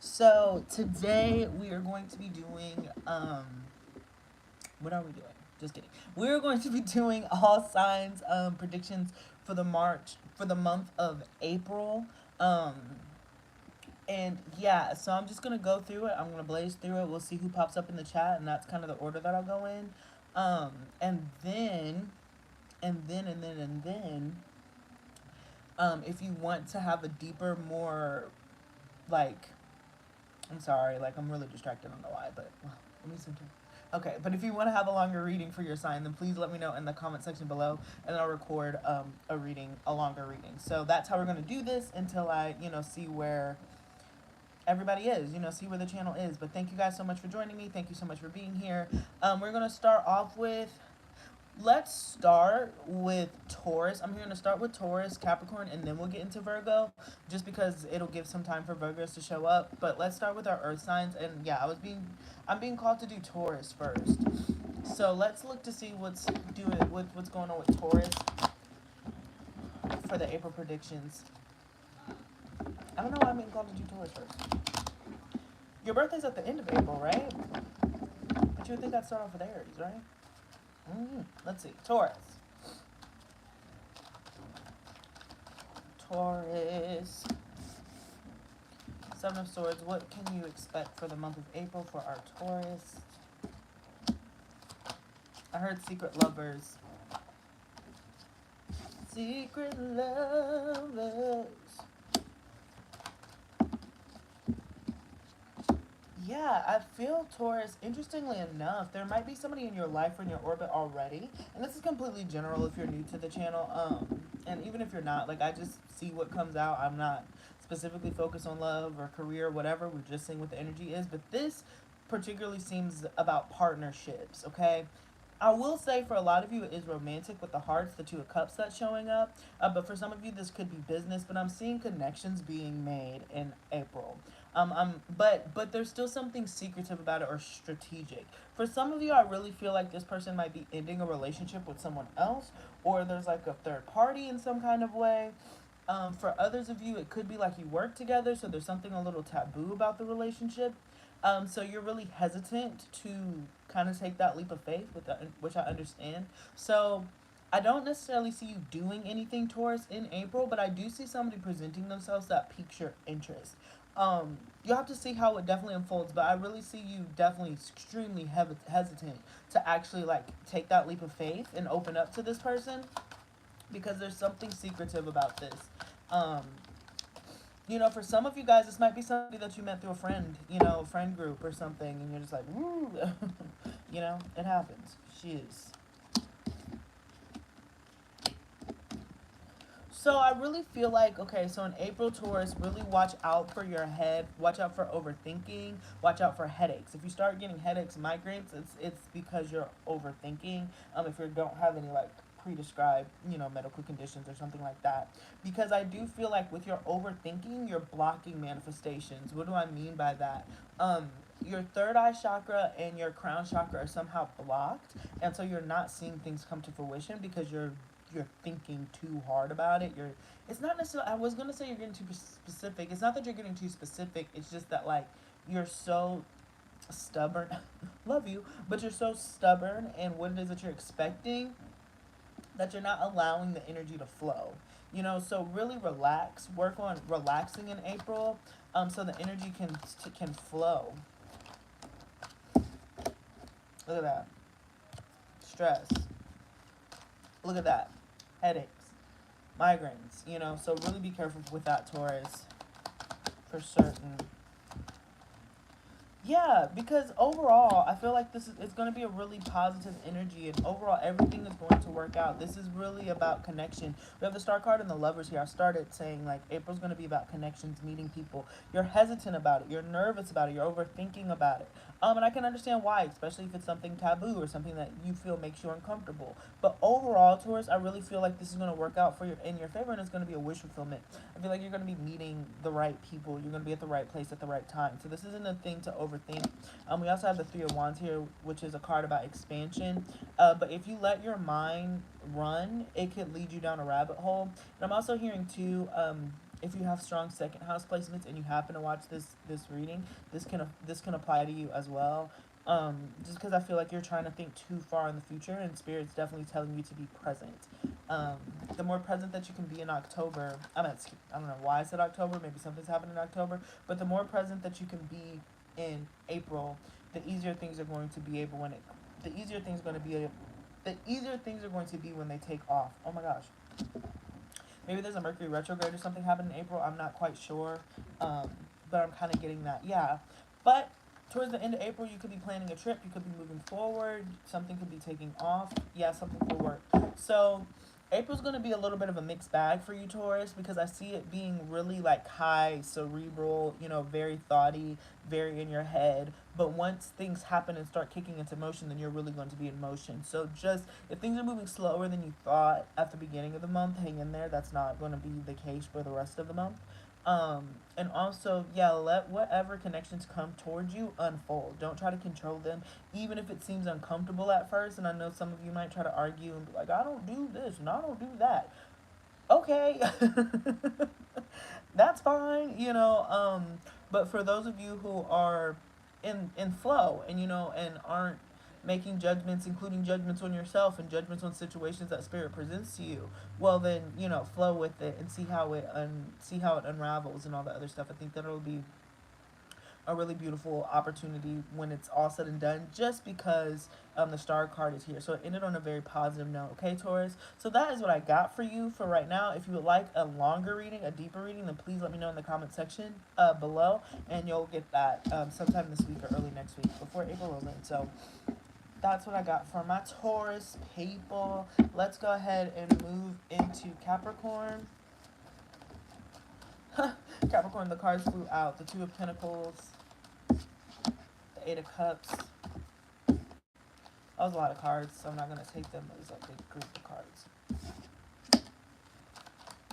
So today we are going to be doing what are we doing? Just kidding. We're going to be doing all signs predictions for the month of April. Um and yeah, so I'm just gonna go through it. I'm gonna blaze through it. We'll see who pops up in the chat, and that's kind of the order that I'll go in. Um and then if you want to have a deeper, more like I'm sorry, like I'm really distracted. I don't know why, but well, let me zoom in. Okay, but if you want to have a longer reading for your sign, then please let me know in the comment section below, and I'll record a longer reading. So that's how we're gonna do this until I, see where everybody is, see where the channel is. But thank you guys so much for joining me. Thank you so much for being here. We're gonna start off with Let's start with Taurus. I'm going to start with Taurus, Capricorn, and then we'll get into Virgo, just because it'll give some time for Virgos to show up. But let's start with our Earth signs. And yeah, I'm being called to do Taurus first. So let's look to see what's going on with Taurus for the April predictions. I don't know why I'm being called to do Taurus first. Your birthday's at the end of April, right? But you would think I'd start off with Aries, right? Let's see, Taurus. Taurus. Seven of Swords. What can you expect for the month of April for our Taurus? I heard secret lovers. Secret lovers. Yeah, I feel Taurus, interestingly enough, there might be somebody in your life or in your orbit already. And this is completely general if you're new to the channel. And even if you're not, like, I just see what comes out. I'm not specifically focused on love or career or whatever. We're just seeing what the energy is. But this particularly seems about partnerships, okay? I will say for a lot of you it is romantic with the hearts, the Two of Cups that's showing up. But for some of you this could be business. But I'm seeing connections being made in April. But there's still something secretive about it or strategic. For some of you, I really feel like this person might be ending a relationship with someone else, or there's like a third party in some kind of way. For others of you, it could be like you work together, so there's something a little taboo about the relationship. So you're really hesitant to kind of take that leap of faith, which I understand. So I don't necessarily see you doing anything, Taurus, in April, but I do see somebody presenting themselves that piques your interest. You'll have to see how it definitely unfolds, but I really see you definitely extremely hesitant to actually like take that leap of faith and open up to this person because there's something secretive about this. Um, for some of you guys, this might be somebody that you met through a friend, a friend group or something, and you're just like, woo, it happens. She is. So I really feel like, okay, so in April, Taurus, really watch out for your head. Watch out for overthinking. Watch out for headaches. If you start getting headaches, migraines, it's because you're overthinking. If you don't have any like pre-described, medical conditions or something like that. Because I do feel like with your overthinking, you're blocking manifestations. What do I mean by that? Your third eye chakra and your crown chakra are somehow blocked, and so you're not seeing things come to fruition because you're thinking too hard about it. It's not necessarily, I was going to say you're getting too specific. It's not that you're getting too specific. It's just that like you're so stubborn. Love you, but you're so stubborn and what it is that you're expecting that you're not allowing the energy to flow. So really relax. Work on relaxing in April, so the energy can flow. Look at that. Stress. Look at that. Headaches, migraines, so really be careful with that, Taurus, for certain. Yeah, because overall, I feel like it's going to be a really positive energy, and overall, everything is going to work out. This is really about connection. We have the Star card and the Lovers here. I started saying, like, April's going to be about connections, meeting people. You're hesitant about it. You're nervous about it. You're overthinking about it. And I can understand why, especially if it's something taboo or something that you feel makes you uncomfortable. But overall, Taurus, I really feel like this is going to work out in your favor, and it's going to be a wish fulfillment. I feel like you're going to be meeting the right people. You're going to be at the right place at the right time. So this isn't a thing to overthink. We also have the Three of Wands here, which is a card about expansion. But if you let your mind run, it could lead you down a rabbit hole. And I'm also hearing too, if you have strong second house placements and you happen to watch this reading, this can apply to you as well. Just because I feel like you're trying to think too far in the future, and spirit's definitely telling you to be present. Um, the more present that you can be in October, I don't know why I said October. Maybe something's happened in October, but the more present that you can be in April, the easier things are going to be able when it. The easier things going to be. The easier things are going to be when they take off. Oh my gosh. Maybe there's a Mercury retrograde or something happened in April. I'm not quite sure. But I'm kind of getting that. Yeah. But towards the end of April, you could be planning a trip. You could be moving forward. Something could be taking off. Yeah, something for work. So April's going to be a little bit of a mixed bag for you, Taurus, because I see it being really like high, cerebral, very thoughty, very in your head. But once things happen and start kicking into motion, then you're really going to be in motion. So just if things are moving slower than you thought at the beginning of the month, hang in there. That's not going to be the case for the rest of the month. And also, yeah, let whatever connections come towards you unfold. Don't try to control them, even if it seems uncomfortable at first. And I know some of you might try to argue and be like, I don't do this and I don't do that. Okay. That's fine, but for those of you who are in flow and and aren't making judgments, including judgments on yourself and judgments on situations that spirit presents to you, well then flow with it and see how it unravels and all that other stuff. I think that'll be a really beautiful opportunity when it's all said and done, just because the star card is here. So it ended on a very positive note. Okay, Taurus? So that is what I got for you for right now. If you would like a longer reading, a deeper reading, then please let me know in the comment section below, and you'll get that sometime this week or early next week before April rolls in. So that's what I got for my Taurus people. Let's go ahead and move into Capricorn. Capricorn, the cards flew out. The Two of Pentacles, the Eight of Cups. That was a lot of cards, so I'm not going to take them as a big group of cards.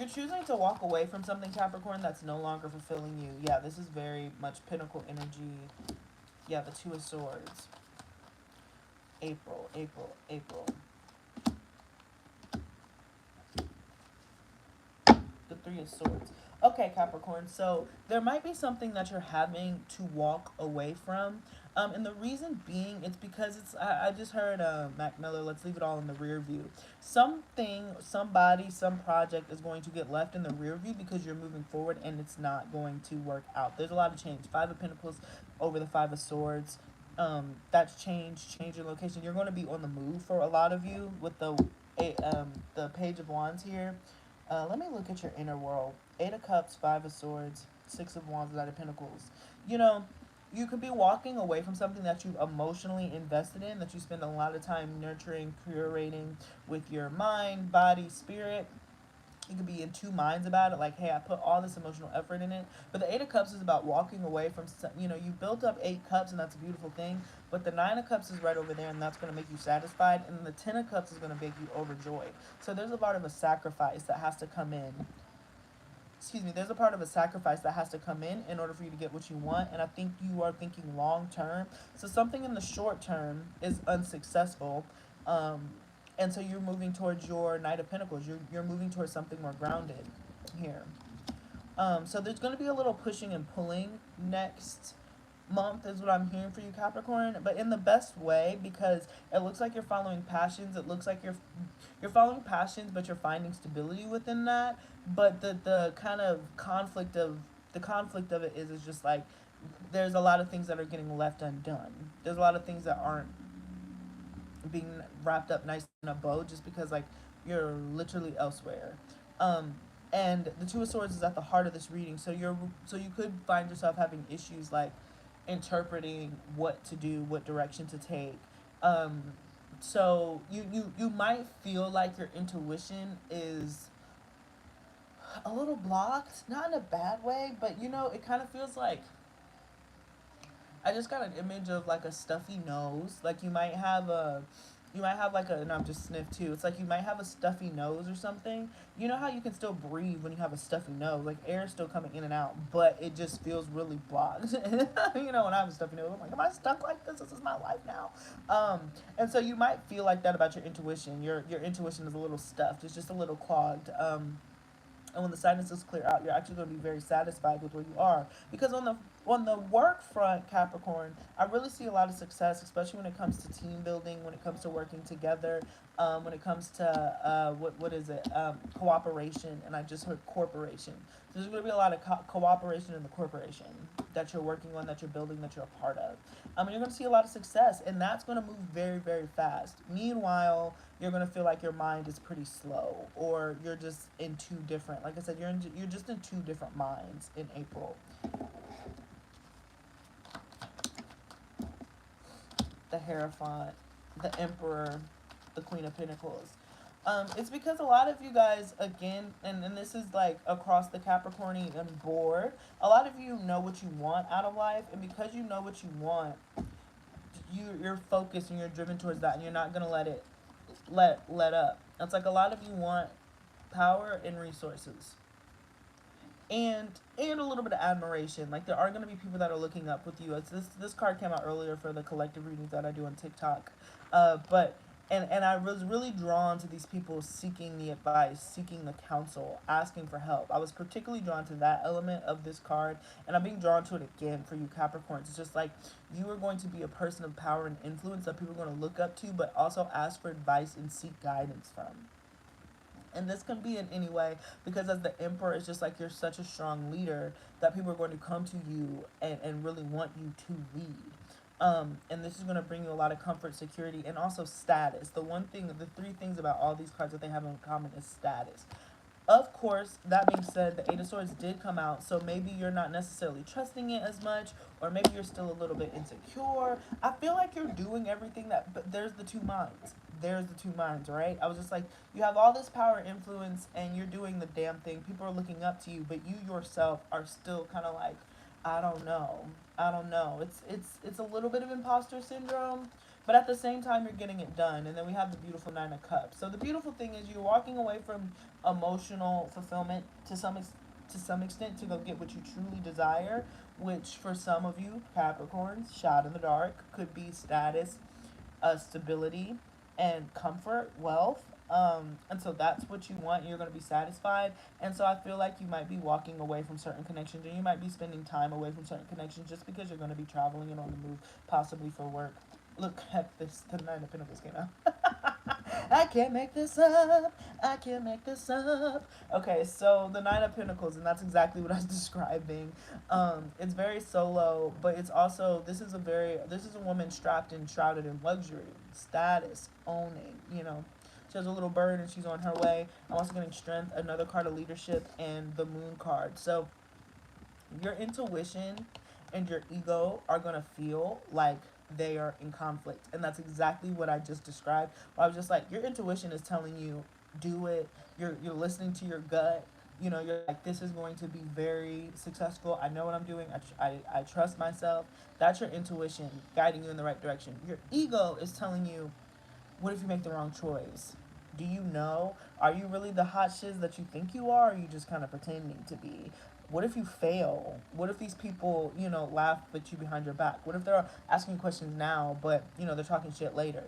You're choosing to walk away from something, Capricorn, that's no longer fulfilling you. Yeah, this is very much Pinnacle energy. Yeah, the Two of Swords. April. The Three of Swords. Okay, Capricorn, so there might be something that you're having to walk away from. And the reason being, it's because I just heard Mac Miller, let's leave it all in the rear view. Something, somebody, some project is going to get left in the rear view because you're moving forward and it's not going to work out. There's a lot of change. Five of Pentacles over the Five of Swords. That's change your location. You're going to be on the move for a lot of you with the Page of Wands here. Let me look at your inner world. Eight of Cups, Five of Swords, Six of Wands, Knight of Pentacles. You could be walking away from something that you emotionally invested in, that you spend a lot of time nurturing, curating with your mind, body, spirit. You could be in two minds about it, like, hey, I put all this emotional effort in it. But the Eight of Cups is about walking away from, you built up 8 cups, and that's a beautiful thing. But the Nine of Cups is right over there, and that's going to make you satisfied. And the Ten of Cups is going to make you overjoyed. So there's a part of a sacrifice that has to come in. There's a part of a sacrifice that has to come in order for you to get what you want. And I think you are thinking long term. So something in the short term is unsuccessful. And so you're moving towards your Knight of Pentacles. You're moving towards something more grounded here. So there's going to be a little pushing and pulling next month is what I'm hearing for you, Capricorn, but in the best way, because it looks like you're following passions. It looks like you're following passions, but you're finding stability within that. But the kind of conflict of it is just like there's a lot of things that are getting left undone. There's a lot of things that aren't being wrapped up nice in a bow just because like you're literally elsewhere. And the Two of Swords is at the heart of this reading, so you could find yourself having issues like interpreting what to do, what direction to take. So you might feel like your intuition is a little blocked, not in a bad way, but it kind of feels like I just got an image of like a stuffy nose. Like you might have like a, and I'm just sniffed too. It's like you might have a stuffy nose or something. You know how you can still breathe when you have a stuffy nose? Like air is still coming in and out, but it just feels really blocked. When I have a stuffy nose, I'm like, am I stuck like this? This is my life now. And so you might feel like that about your intuition. Your intuition is a little stuffed. It's just a little clogged. And when the sinuses clear out, you're actually going to be very satisfied with where you are. Because on the work front, Capricorn, I really see a lot of success, especially when it comes to team building, when it comes to working together, when it comes to what is it, cooperation, and I just heard corporation. So there's going to be a lot of cooperation in the corporation that you're working on, that you're building, that you're a part of. And you're going to see a lot of success, and that's going to move very, very fast. Meanwhile, you're going to feel like your mind is pretty slow, or you're just in two different, like I said, you're just in two different minds in April. The Hierophant, the Emperor, the Queen of Pentacles. It's because a lot of you guys, again, and this is like across the Capricornian board, a lot of you know what you want out of life, and because you know what you want, you're focused and you're driven towards that, and you're not gonna let it let up. It's like a lot of you want power and resources, and a little bit of admiration. Like there are going to be people that are looking up with you. It's this card came out earlier for the collective readings that I do on TikTok, but and I was really drawn to these people seeking the advice, seeking the counsel, asking for help. I was particularly drawn to that element of this card, and I'm being drawn to it again for you Capricorns. It's just like you are going to be a person of power and influence that people are going to look up to, but also ask for advice and seek guidance from. And this can be in any way, because as the Emperor, it's just like you're such a strong leader that people are going to come to you and really want you to lead. And this is going to bring you a lot of comfort, security, and also status. The three things about all these cards that they have in common is status. Of course, that being said, the Eight of Swords did come out, so maybe you're not necessarily trusting it as much, or maybe you're still a little bit insecure. I feel like you're doing everything but there's the two minds. There's the two minds, right? I was just like, you have all this power and influence, and you're doing the damn thing. People are looking up to you, but you yourself are still kind of like, I don't know. I don't know. It's a little bit of imposter syndrome, but at the same time, you're getting it done. And then we have the beautiful Nine of Cups. So the beautiful thing is you're walking away from emotional fulfillment to some extent to go get what you truly desire, which for some of you Capricorns, shot in the dark, could be status, stability, and comfort, wealth. And so that's what you want. You're going to be satisfied. And so I feel like you might be walking away from certain connections, and you might be spending time away from certain connections just because you're going to be traveling and on the move, possibly for work. Look at this. The Nine of Pentacles came out. I can't make this up. I can't make this up. Okay, so the Nine of Pentacles, and that's exactly what I was describing. It's very solo, but it's also this is a woman strapped and shrouded in luxury, status, owning. She has a little bird and she's on her way. I'm also getting strength, another card of leadership, and the Moon card. So your intuition and your ego are gonna feel like they are in conflict, and that's exactly what I just described. I was just like, your intuition is telling you do it. You're listening to your gut. You're like, this is going to be very successful. I know what I'm doing. I trust myself. That's your intuition guiding you in the right direction. Your ego is telling you, what if you make the wrong choice? Do you know? Are you really the hot shiz that you think you are, or are you just kind of pretending to be? What if you fail? What if these people, laugh at you behind your back? What if they're asking you questions now, but, they're talking shit later?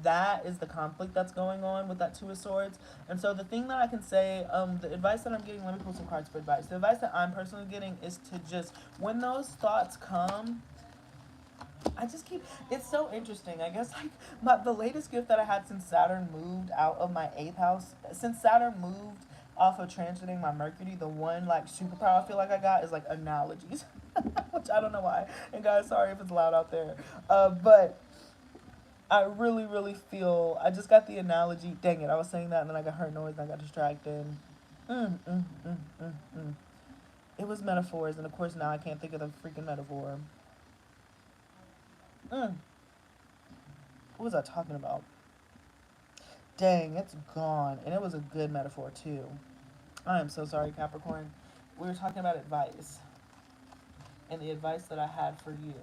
That is the conflict that's going on with that Two of Swords. And so the thing that I can say, the advice that I'm getting, let me pull some cards for advice. The advice that I'm personally getting is to just, when those thoughts come, I just keep. It's so interesting. I guess the latest gift that I had since Saturn moved out of my eighth house. Since Saturn moved off of transiting my Mercury, the one like superpower I feel like I got is like analogies, which I don't know why. And guys, sorry if it's loud out there, but I really, really feel. I just got the analogy. Dang it! I was saying that and then I got heard noise and I got distracted. Mm, mm, mm, mm, mm. It was metaphors, and of course now I can't think of the freaking metaphor. Mm. What was I talking about? Dang, it's gone. And it was a good metaphor, too. I am so sorry, Capricorn. We were talking about advice. And the advice that I had for you.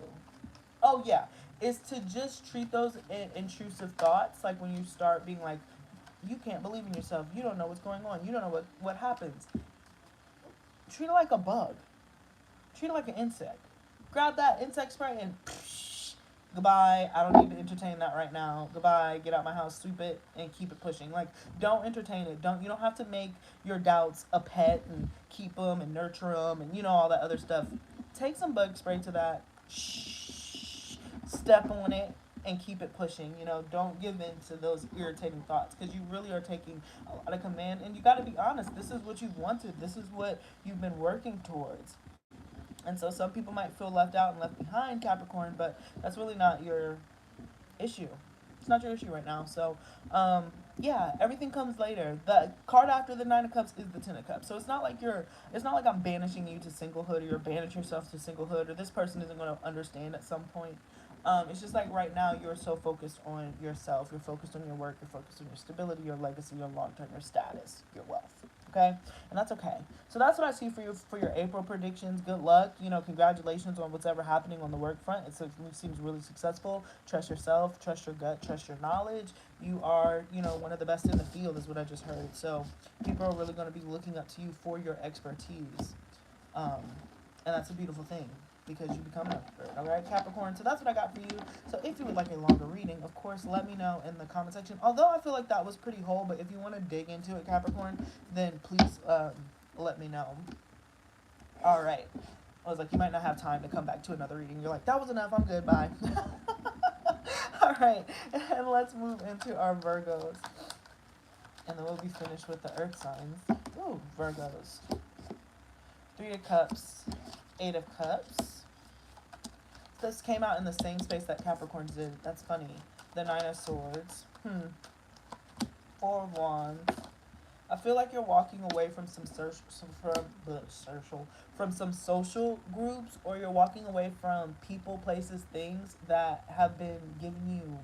Oh, yeah. Is to just treat those intrusive thoughts. Like when you start being like, you can't believe in yourself. You don't know what's going on. You don't know what happens. Treat it like a bug. Treat it like an insect. Grab that insect spray and Goodbye. I don't need to entertain that right now. Goodbye. Get out my house, sweep it, and keep it pushing. Like, don't entertain it. You don't have to make your doubts a pet and keep them and nurture them and all that other stuff. Take some bug spray to that. Shh. Step on it and keep it pushing. Don't give in to those irritating thoughts because you really are taking a lot of command. And you got to be honest. This is what you've wanted. This is what you've been working towards. And so some people might feel left out and left behind, Capricorn, but that's really not your issue. It's not your issue right now. So, yeah, everything comes later. The card after the Nine of Cups is the Ten of Cups. So it's not like I'm banishing you to singlehood or you're banishing yourself to singlehood or this person isn't going to understand at some point. It's just like right now you're so focused on yourself, you're focused on your work, you're focused on your stability, your legacy, your long term, your status, your wealth. Okay, and that's okay. So that's what I see for you for your April predictions. Good luck. Congratulations on what's ever happening on the work front. Seems really successful. Trust yourself. Trust your gut. Trust your knowledge. You are, one of the best in the field, is what I just heard. So people are really going to be looking up to you for your expertise, um, and that's a beautiful thing because you become an expert. All right, Capricorn. So that's what I got for you. So if you would like a longer reading, of course, let me know in the comment section. Although I feel like that was pretty whole, but if you want to dig into it, Capricorn, then please let me know. All right. I was like, you might not have time to come back to another reading. You're like, that was enough. I'm good. Bye. All right. And let's move into our Virgos. And then we'll be finished with the Earth signs. Ooh, Virgos. Three of Cups. Eight of Cups. This came out in the same space that Capricorn did. That's funny. The Nine of Swords. Four of Wands. I feel like you're walking away from from some social groups, or you're walking away from people, places, things that have been giving you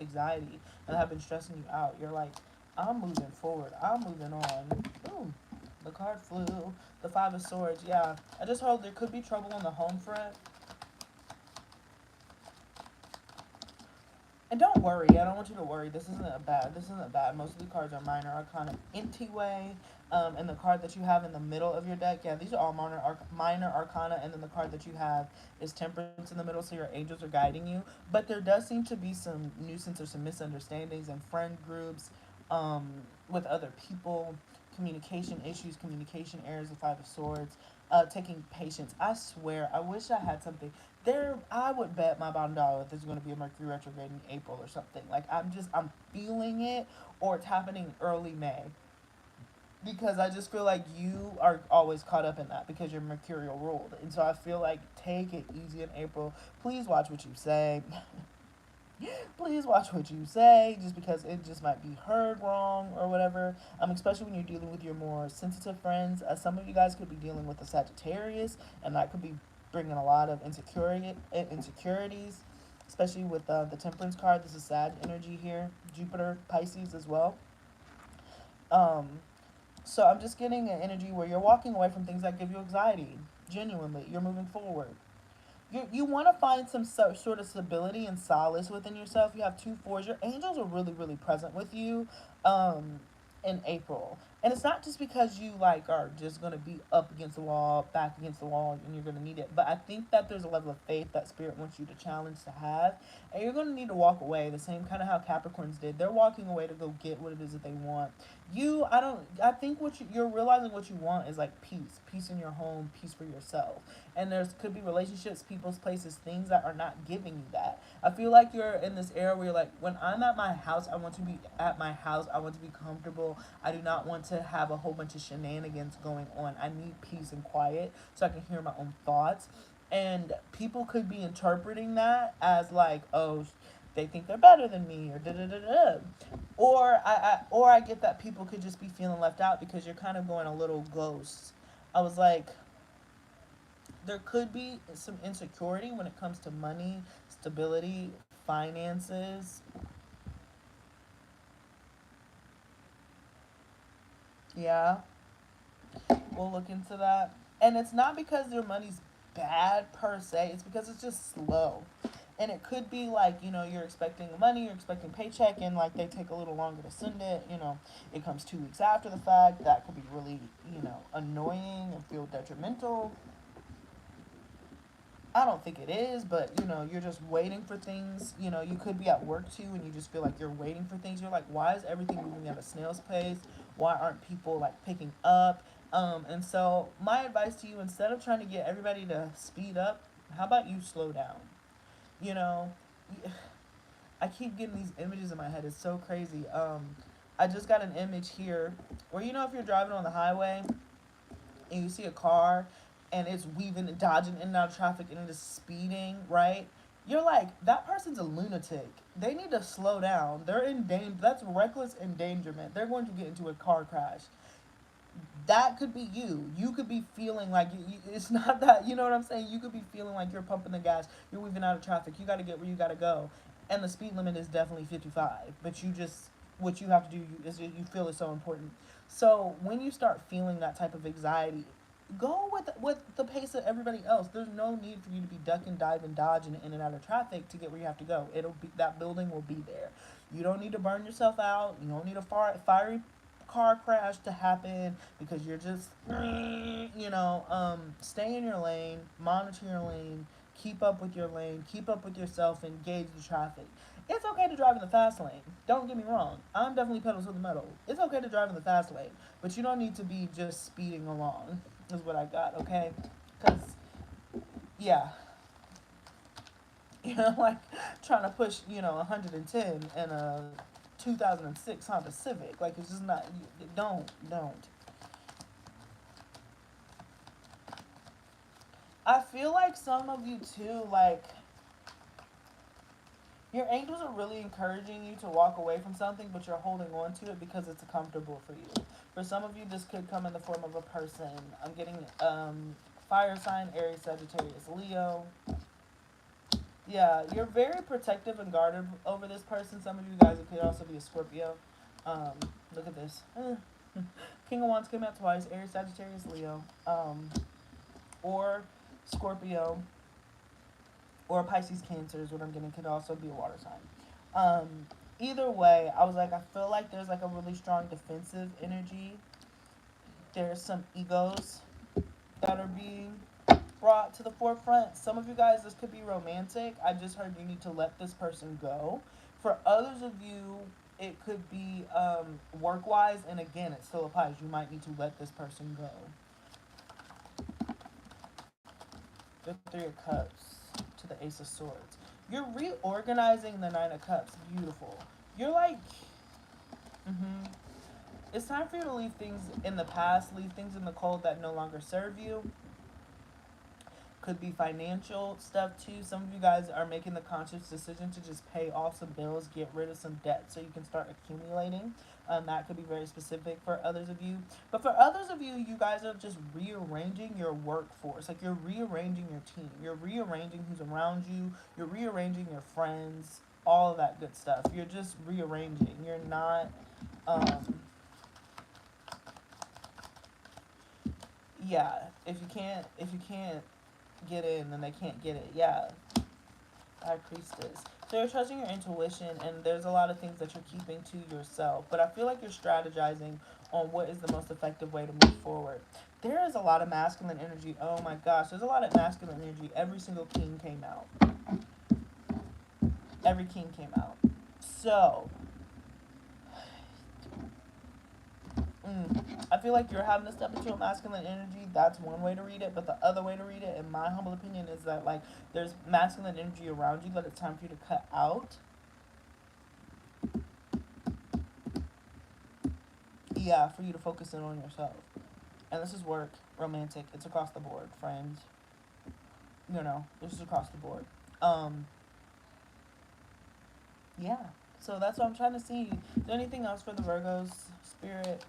anxiety and have been stressing you out. You're like, I'm moving forward. I'm moving on. Ooh, the card flew. The Five of Swords. Yeah, I just hope there could be trouble on the home front. And don't worry. I don't want you to worry. This isn't bad. Most of the cards are minor arcana anyway. And the card that you have in the middle of your deck, yeah, these are all minor arcana. And then the card that you have is Temperance in the middle, so your angels are guiding you. But there does seem to be some nuisance or some misunderstandings in friend groups, with other people, communication issues, communication errors, the Five of Swords, taking patience. I swear, I wish I had something there. I would bet my bottom dollar that there's going to be a Mercury retrograde in April or something. Like, I'm feeling it, or it's happening early May, because I just feel like you are always caught up in that because you're Mercurial ruled, and so I feel like take it easy in April. Please watch what you say. Please watch what you say, just because it just might be heard wrong or whatever. Especially when you're dealing with your more sensitive friends. Some of you guys could be dealing with a Sagittarius, and that could be bringing a lot of insecurities, especially with the Temperance card. This is sad energy here. Jupiter, Pisces as well. Um, so I'm just getting an energy where you're walking away from things that give you anxiety. Genuinely, you're moving forward. You want to find some sort of stability and solace within yourself. You have two fours. Your angels are really, really present with you in April. And it's not just because you like are just going to be up against the wall, back against the wall, and you're going to need it. But I think that there's a level of faith that Spirit wants you to challenge to have. And you're going to need to walk away the same kind of how Capricorns did. They're walking away to go get what it is that they want. I think you're realizing what you want is like peace in your home, peace for yourself. And there's could be relationships, people's places, things that are not giving you that. I feel like you're in this era where you're like, when I'm at my house, I want to be at my house. I want to be comfortable. I do not want to have a whole bunch of shenanigans going on. I need peace and quiet so I can hear my own thoughts. And people could be interpreting that as like, oh, they think they're better than me, or da da da da. Or I get that people could just be feeling left out because you're kind of going a little ghost. I was like, there could be some insecurity when it comes to money, stability, finances. Yeah, we'll look into that. And it's not because your money's bad per se, it's because it's just slow. And it could be like, you're expecting money, you're expecting paycheck, and like they take a little longer to send it. It comes 2 weeks after the fact. That could be really, annoying and feel detrimental. I don't think it is, but you know, you're just waiting for things. You know, you could be at work too, and you just feel like you're waiting for things. You're like, why is everything moving at a snail's pace? Why aren't people like picking up? And so, my advice to you, instead of trying to get everybody to speed up, how about you slow down? You know, I keep getting these images in my head. It's so crazy. I just got an image here where, you know, if you're driving on the highway and you see a car and it's weaving and dodging in and out of traffic and it is speeding, right? You're like, that person's a lunatic. They need to slow down. They're in danger. That's reckless endangerment. They're going to get into a car crash. That could be you. You could be feeling like it's not that, you know what I'm saying? You could be feeling like you're pumping the gas, you're weaving out of traffic, you got to get where you got to go. And the speed limit is definitely 55. But you just, what you have to do is you feel is so important. So when you start feeling that type of anxiety, go with the pace of everybody else. There's no need for you to be ducking, diving, dodging in and out of traffic to get where you have to go. It'll be, that building will be there. You don't need to burn yourself out. You don't need a fiery car crash to happen because you're just, stay in your lane, monitor your lane, keep up with your lane, keep up with yourself, and gauge the traffic. It's okay to drive in the fast lane. Don't get me wrong. I'm definitely pedal to the metal. It's okay to drive in the fast lane, but you don't need to be just speeding along, is what I got, okay? Because, yeah, like trying to push, 110 in a 2006 Honda Civic. Like, it's just not, don't. I feel like some of you too, like, your angels are really encouraging you to walk away from something, but you're holding on to it because it's comfortable for you. For some of you, this could come in the form of a person. I'm getting fire sign, Aries, Sagittarius, Leo. Yeah, you're very protective and guarded over this person. Some of you guys, it could also be a Scorpio. Um, Look at this. King of Wands came out twice. Aries, Sagittarius, Leo. Or Scorpio. Or Pisces, Cancer is what I'm getting. Could also be a water sign. Either way, I was like, I feel like there's like a really strong defensive energy. There's some egos that are being brought to the forefront. Some of you guys, this could be romantic. I just heard you need to let this person go. For others of you, it could be work wise, and again, it still applies. You might need to let this person go. The Three of Cups to the Ace of Swords. You're reorganizing the Nine of Cups. Beautiful. You're like, it's time for you to leave things in the past, leave things in the cold that no longer serve you. Could be financial stuff too. Some of you guys are making the conscious decision to just pay off some bills, get rid of some debt so you can start accumulating. That could be very specific for others of you. But for others of you, you guys are just rearranging your workforce. Like, you're rearranging your team. You're rearranging who's around you. You're rearranging your friends. All of that good stuff. You're just rearranging. You're not. Yeah. If you can't get in, then they can't get it. Yeah. High Priestess. So you're trusting your intuition, and there's a lot of things that you're keeping to yourself. But I feel like you're strategizing on what is the most effective way to move forward. There is a lot of masculine energy. Oh my gosh, there's a lot of masculine energy. Every single king came out. Every king came out. So, I feel like you're having to step into a masculine energy. That's one way to read it. But the other way to read it, in my humble opinion, is that, like, there's masculine energy around you that it's time for you to cut out. Yeah, for you to focus in on yourself. And this is work, romantic. It's across the board, friends. This is across the board. Yeah. So that's what I'm trying to see. Is there anything else for the Virgos, Spirit?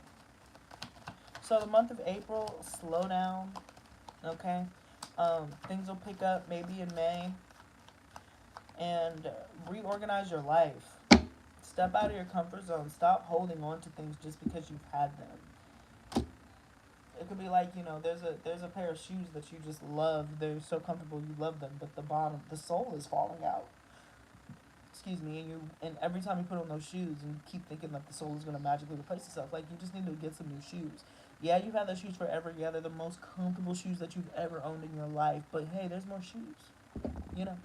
So the month of April, slow down, okay? Things will pick up maybe in May. And reorganize your life. Step out of your comfort zone. Stop holding on to things just because you've had them. It could be like, there's a pair of shoes that you just love. They're so comfortable, you love them, but the sole is falling out. Excuse me, and every time you put on those shoes, and you keep thinking that the sole is gonna magically replace itself. Like, you just need to get some new shoes. Yeah, you've had those shoes forever. Yeah, they're the most comfortable shoes that you've ever owned in your life. But hey, there's more shoes. You know,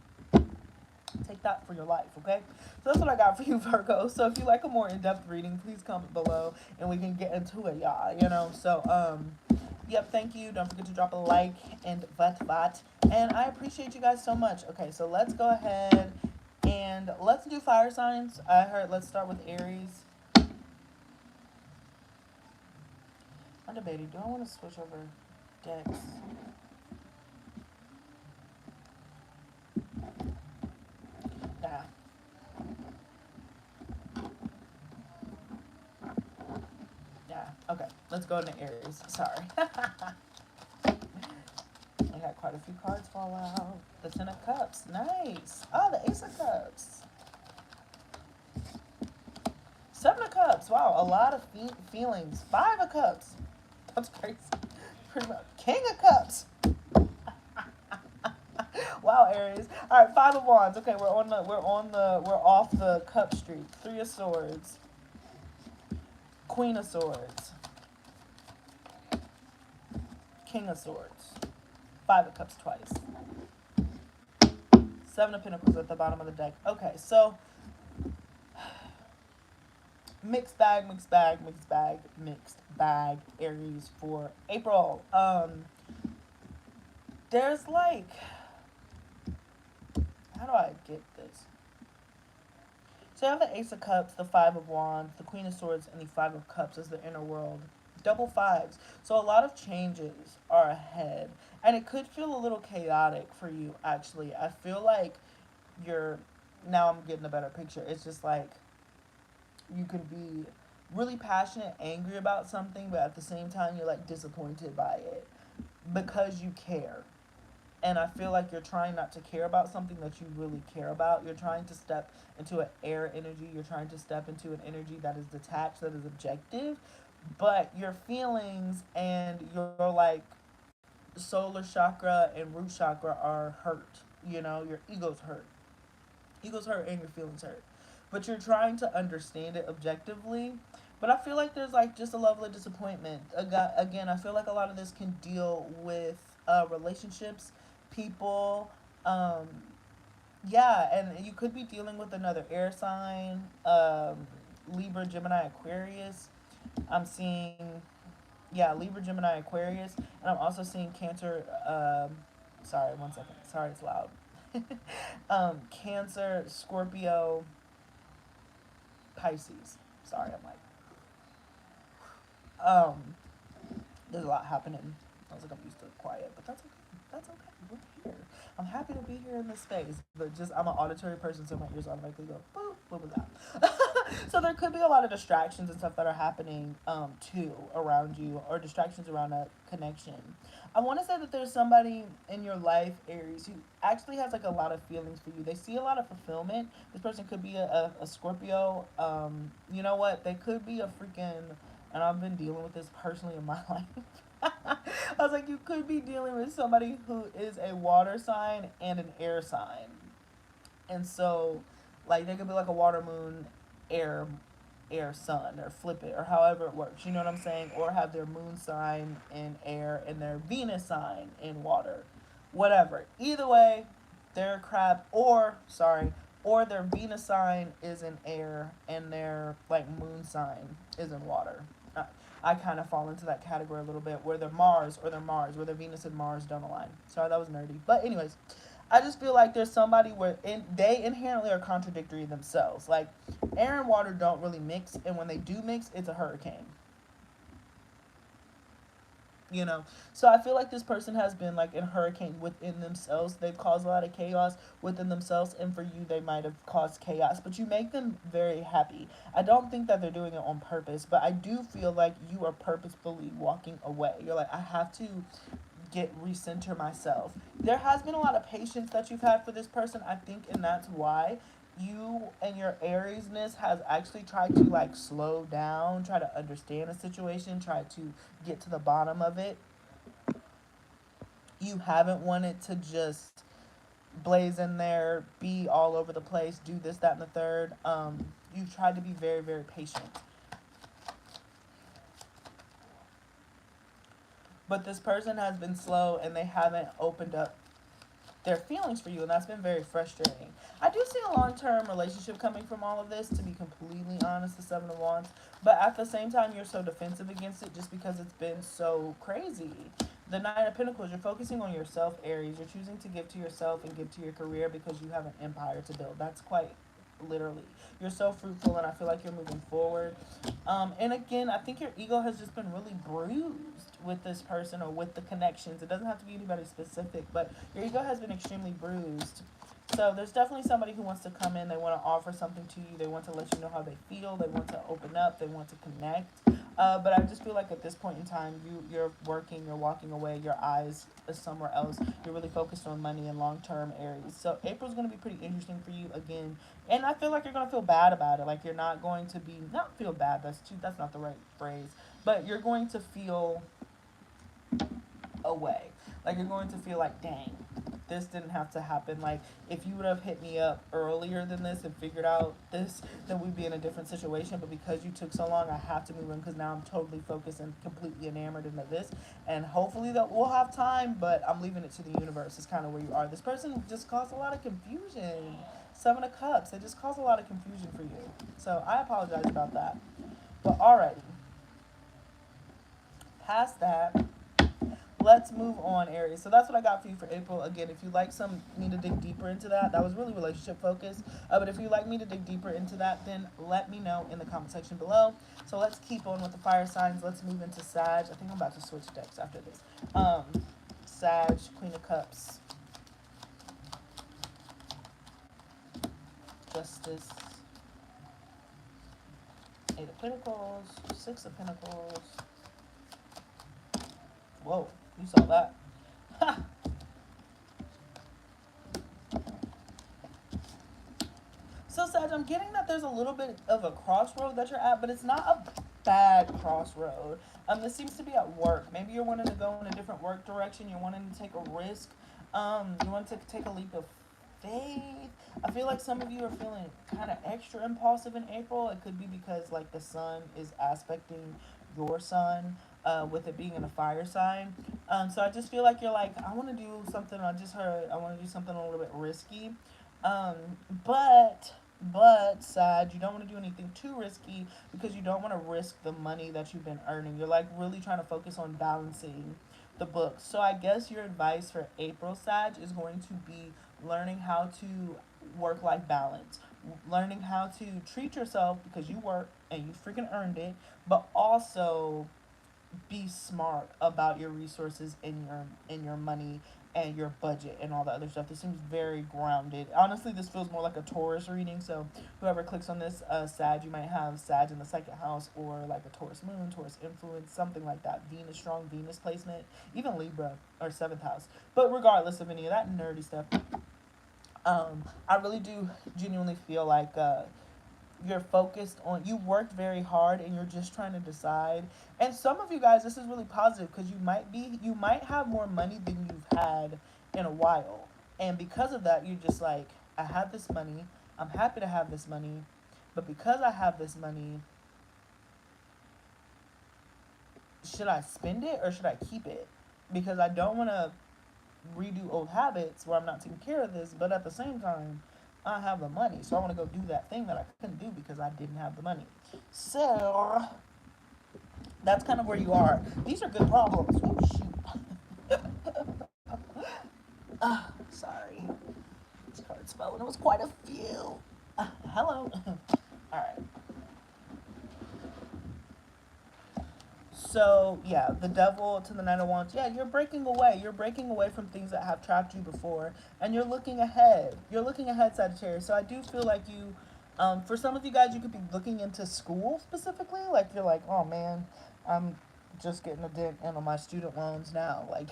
take that for your life, okay? So that's what I got for you, Virgo. So if you like a more in-depth reading, please comment below and we can get into it, y'all. You know, so yep, thank you. Don't forget to drop a like and vat. And I appreciate you guys so much. Okay, so let's go ahead and let's do fire signs. I heard let's start with Aries. I'm debating, do I want to switch over decks? Nah. Yeah. Okay. Let's go into Aries. Sorry. I got quite a few cards fall out. The Ten of Cups. Nice. Oh, the Ace of Cups. Seven of Cups. Wow, a lot of feelings. Five of Cups. That's crazy. Pretty much. King of Cups. Wow, Aries. All right, Five of Wands. Okay, we're off the Cup Street. Three of Swords. Queen of Swords. King of Swords. Five of Cups twice. Seven of Pentacles at the bottom of the deck. Okay, so mixed bag, mixed bag, mixed bag, mixed bag, Aries for April. There's like, how do I get this? So I have the Ace of Cups, the Five of Wands, the Queen of Swords, and the Five of Cups as the inner world. Double fives. So a lot of changes are ahead. And it could feel a little chaotic for you, actually. I feel like you're, now I'm getting a better picture. It's just like, you can be really passionate, angry about something, but at the same time, you're like disappointed by it because you care. And I feel like you're trying not to care about something that you really care about. You're trying to step into an air energy. You're trying to step into an energy that is detached, that is objective. But your feelings and your like solar chakra and root chakra are hurt. You know, your ego's hurt. Ego's hurt and your feelings hurt. But you're trying to understand it objectively. But I feel like there's like just a level of disappointment. Again, I feel like a lot of this can deal with relationships, people. Um, yeah, and you could be dealing with another air sign, Libra, Gemini, Aquarius. I'm seeing, yeah, Libra, Gemini, Aquarius, and I'm also seeing Cancer. Sorry, one second. Sorry, it's loud. Cancer, Scorpio, Pisces. Sorry, I'm like, um, there's a lot happening. I was like, I'm used to quiet, but that's okay. That's okay. We're here. I'm happy to be here in this space, but just I'm an auditory person, so my ears automatically go, boop, what was that? So there could be a lot of distractions and stuff that are happening too around you, or distractions around a connection. I want to say that there's somebody in your life, Aries, who actually has like a lot of feelings for you. They see a lot of fulfillment. This person could be a Scorpio. You know what? They could be a freaking, and I've been dealing with this personally in my life. I was like, you could be dealing with somebody who is a water sign and an air sign. And so, like, they could be like a water, moon, air, air, sun, or flip it, or however it works. You know what I'm saying? Or have their moon sign in air and their Venus sign in water. Whatever. Either way, they're a crab, or their Venus sign is in air and their, like, moon sign is in water. I kind of fall into that category a little bit where they're Mars or they're Mars, where their Venus and Mars don't align. Sorry, that was nerdy. But anyways, I just feel like there's somebody where they inherently are contradictory themselves. Like air and water don't really mix, and when they do mix, it's a hurricane. You know, so I feel like this person has been like a hurricane within themselves. They've caused a lot of chaos within themselves, and for you they might have caused chaos, but you make them very happy. I don't think that they're doing it on purpose, but I do feel like you are purposefully walking away. You're like, I have to get recenter myself. There has been a lot of patience that you've had for this person, I think, and that's why you and your Ariesness has actually tried to like slow down, try to understand a situation, try to get to the bottom of it. You haven't wanted to just blaze in there, be all over the place, do this, that, and the third. You've tried to be very, very patient. But this person has been slow and they haven't opened up their feelings for you, and that's been very frustrating. I do see a long-term relationship coming from all of this, to be completely honest, the Seven of Wands, but at the same time, you're so defensive against it just because it's been so crazy. The Nine of Pentacles, you're focusing on yourself, Aries. You're choosing to give to yourself and give to your career because you have an empire to build. That's quite literally. You're so fruitful, and I feel like you're moving forward. And again, I think your ego has just been really bruised with this person or with the connections. It doesn't have to be anybody specific, but your ego has been extremely bruised. So there's definitely somebody who wants to come in. They want to offer something to you. They want to let you know how they feel. They want to open up. They want to connect. But I just feel like at this point in time, you're working, you're walking away, your eyes is somewhere else. You're really focused on money and long-term areas. So April's going to be pretty interesting for you again. And I feel like you're going to feel bad about it. Like you're not going to be, not feel bad, that's not the right phrase. But you're going to feel away. Like you're going to feel like, dang, this didn't have to happen. Like if you would have hit me up earlier than this and figured out this, then we'd be in a different situation. But because you took so long, I have to move in because now I'm totally focused and completely enamored into this. And hopefully that we'll have time, but I'm leaving it to the universe. Is kind of where you are. This person just caused a lot of confusion. Seven of Cups, it just caused a lot of confusion for you. So I apologize about that. But alrighty, past that, let's move on, Aries. So that's what I got for you for April. Again, if you like me to dig deeper into that, that was really relationship focused. But if you'd like me to dig deeper into that, then let me know in the comment section below. So let's keep on with the fire signs. Let's move into Sag. I think I'm about to switch decks after this. Sag, Queen of Cups, Justice, Eight of Pentacles, Six of Pentacles. Whoa, you saw that. Ha! So, Sag, I'm getting that there's a little bit of a crossroad that you're at, but it's not a bad crossroad. This seems to be at work. Maybe you're wanting to go in a different work direction. You're wanting to take a risk. You want to take a leap of faith. I feel like some of you are feeling kind of extra impulsive in April. It could be because, like, the sun is aspecting your sun, with it being in a fire sign. So I just feel like you're like, I want to do something. I just heard I want to do something a little bit risky. Um, but Sag, you don't want to do anything too risky because you don't want to risk the money that you've been earning. You're like really trying to focus on balancing the books. So I guess your advice for April, Sag, is going to be learning how to work-life balance, learning how to treat yourself because you work and you freaking earned it, but also be smart about your resources and your money and your budget and all the other stuff. This seems very grounded. Honestly, this feels more like a Taurus reading. So whoever clicks on this, Sag, you might have Sag in the second house or like a Taurus moon, Taurus influence, something like that. Venus, strong Venus placement, even Libra or seventh house. But regardless of any of that nerdy stuff, I really do genuinely feel like you're focused on, you worked very hard and you're just trying to decide. And some of you guys, this is really positive because you might have more money than you've had in a while, and because of that you're just like, I have this money, I'm happy to have this money, but because I have this money, should I spend it or should I keep it? Because I don't want to redo old habits where I'm not taking care of this, but at the same time I have the money, so I want to go do that thing that I couldn't do because I didn't have the money. So that's kind of where you are. These are good problems. Oh shoot. Sorry. This card's fell and it was quite a few. Hello. Alright. So, yeah, the devil to the Knight of Wands. Yeah, you're breaking away. You're breaking away from things that have trapped you before. And you're looking ahead. You're looking ahead, Sagittarius. So I do feel like you, for some of you guys, you could be looking into school specifically. Like, you're like, oh, man, I'm just getting a dent in on my student loans now. Like,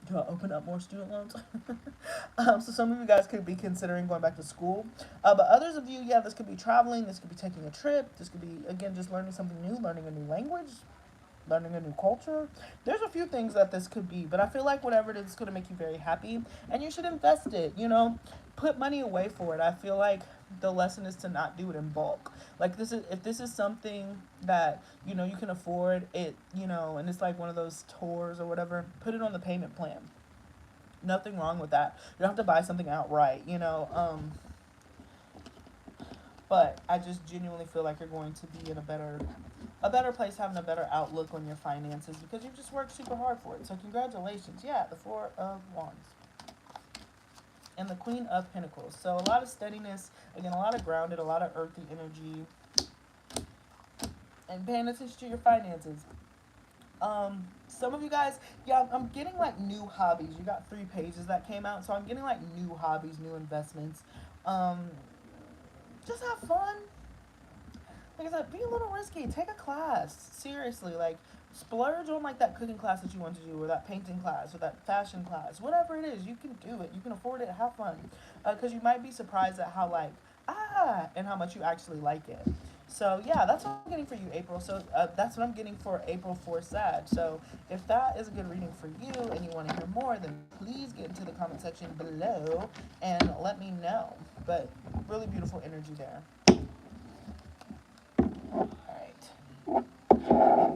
do I open up more student loans? So some of you guys could be considering going back to school. But others of you, yeah, this could be traveling. This could be taking a trip. This could be, again, just learning something new, learning a new language, learning a new culture. There's a few things that this could be, but I feel like whatever it is going to make you very happy, and you should invest it, put money away for it. I feel like the lesson is to not do it in bulk. Like, if this is something that, you can afford it, and it's like one of those tours or whatever, put it on the payment plan. Nothing wrong with that. You don't have to buy something outright, you know. But I just genuinely feel like you're going to be in a better place, having a better outlook on your finances because you've just worked super hard for it. So congratulations. Yeah, the Four of Wands and the Queen of Pentacles. So a lot of steadiness, again, a lot of grounded, a lot of earthy energy, and paying attention to your finances. Some of you guys, yeah, I'm getting like new hobbies. You got 3 pages that came out, so I'm getting like new hobbies, new investments. Um, just have fun. Like I said, be a little risky. Take a class. Seriously, like splurge on like that cooking class that you want to do, or that painting class, or that fashion class. Whatever it is, you can do it. You can afford it. Have fun, because you might be surprised at how like and how much you actually like it. So yeah, that's what I'm getting for you, April. So that's what I'm getting for April for Sag. So if that is a good reading for you and you want to hear more, then please get into the comment section below and let me know. But really beautiful energy there. All right,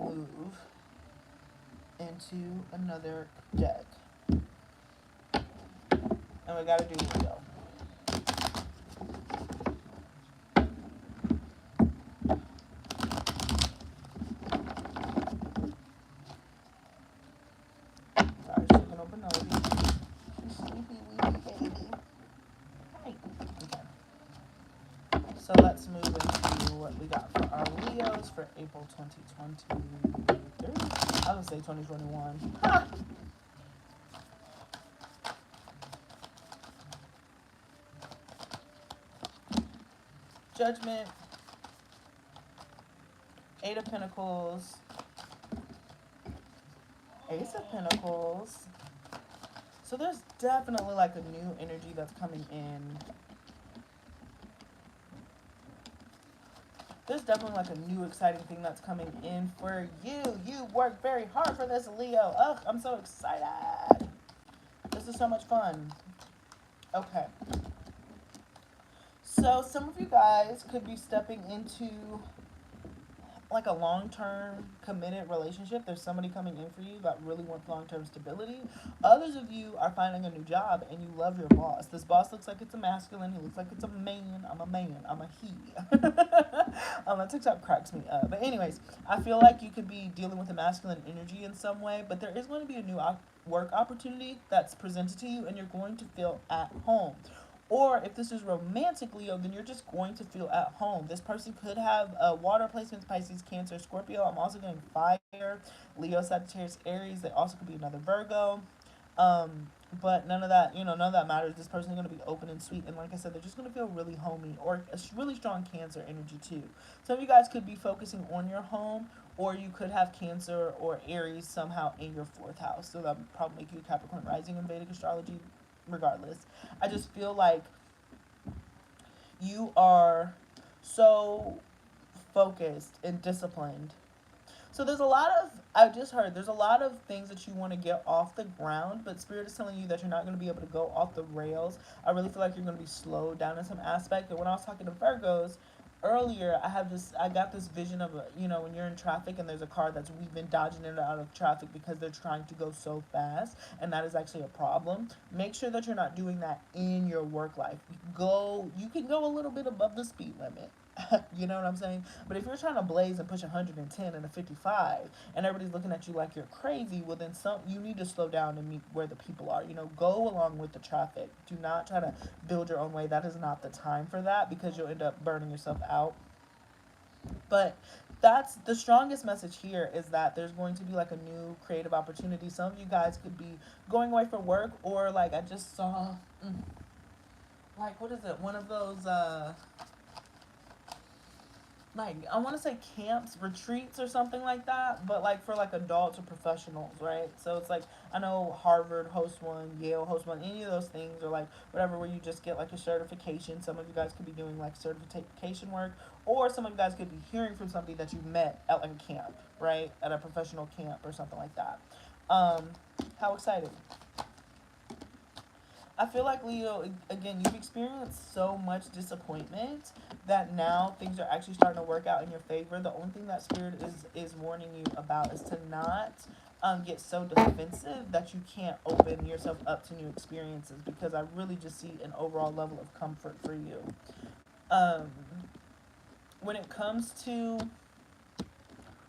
move into another deck, and we gotta do Leo. Sorry, she's gonna open nosy. She's sleepy, weepy baby. Hi. Okay. So let's move into what we got for our Leos for April 2023. I would say 2021. Ha! Judgment, 8 of Pentacles, Ace of Pentacles. So there's definitely like a new energy that's coming in. There's definitely like a new exciting thing that's coming in for you. You worked very hard for this, Leo. Ugh, I'm so excited. This is so much fun. Okay. So some of you guys could be stepping into like a long-term committed relationship. There's somebody coming in for you that really wants long-term stability. Others of you are finding a new job and you love your boss. This boss looks like it's a masculine. He looks like it's a man. I'm a man. I'm a he. That TikTok cracks me up. But anyways, I feel like you could be dealing with a masculine energy in some way, but there is going to be a new work opportunity that's presented to you and you're going to feel at home. Or if this is romantic, Leo, then you're just going to feel at home. This person could have water placements, Pisces, Cancer, Scorpio. I'm also getting fire, Leo, Sagittarius, Aries. They also could be another Virgo. Um, but none of that, none of that matters. This person is going to be open and sweet. And like I said, they're just going to feel really homey, or a really strong Cancer energy too. Some of you guys could be focusing on your home, or you could have Cancer or Aries somehow in your 4th house. So that would probably make you Capricorn rising in Vedic astrology regardless. I just feel like you are so focused and disciplined. So I just heard there's a lot of things that you want to get off the ground, but Spirit is telling you that you're not going to be able to go off the rails. I really feel like you're going to be slowed down in some aspect. And when I was talking to Virgos earlier, I got this vision of when you're in traffic and there's a car that's weaving, dodging in and out of traffic because they're trying to go so fast, and that is actually a problem. Make sure that you're not doing that in your work life. You can go a little bit above the speed limit. You know what I'm saying? But if you're trying to blaze and push 110 and a 55 and everybody's looking at you like you're crazy, well then you need to slow down and meet where the people are. Go along with the traffic. Do not try to build your own way. That is not the time for that, because you'll end up burning yourself out. But that's the strongest message here, is that there's going to be like a new creative opportunity. Some of you guys could be going away for work, or like I just saw like, what is it? One of those like, I want to say camps, retreats, or something like that, but like for like adults or professionals, right? So it's like, I know Harvard hosts one, Yale hosts one, any of those things, or like whatever, where you just get like a certification. Some of you guys could be doing like certification work, or some of you guys could be hearing from somebody that you met at like a camp, right? At a professional camp or something like that. How exciting. I feel like, Leo, again, you've experienced so much disappointment that now things are actually starting to work out in your favor. The only thing that Spirit is warning you about is to not get so defensive that you can't open yourself up to new experiences, because I really just see an overall level of comfort for you. Um, when it comes to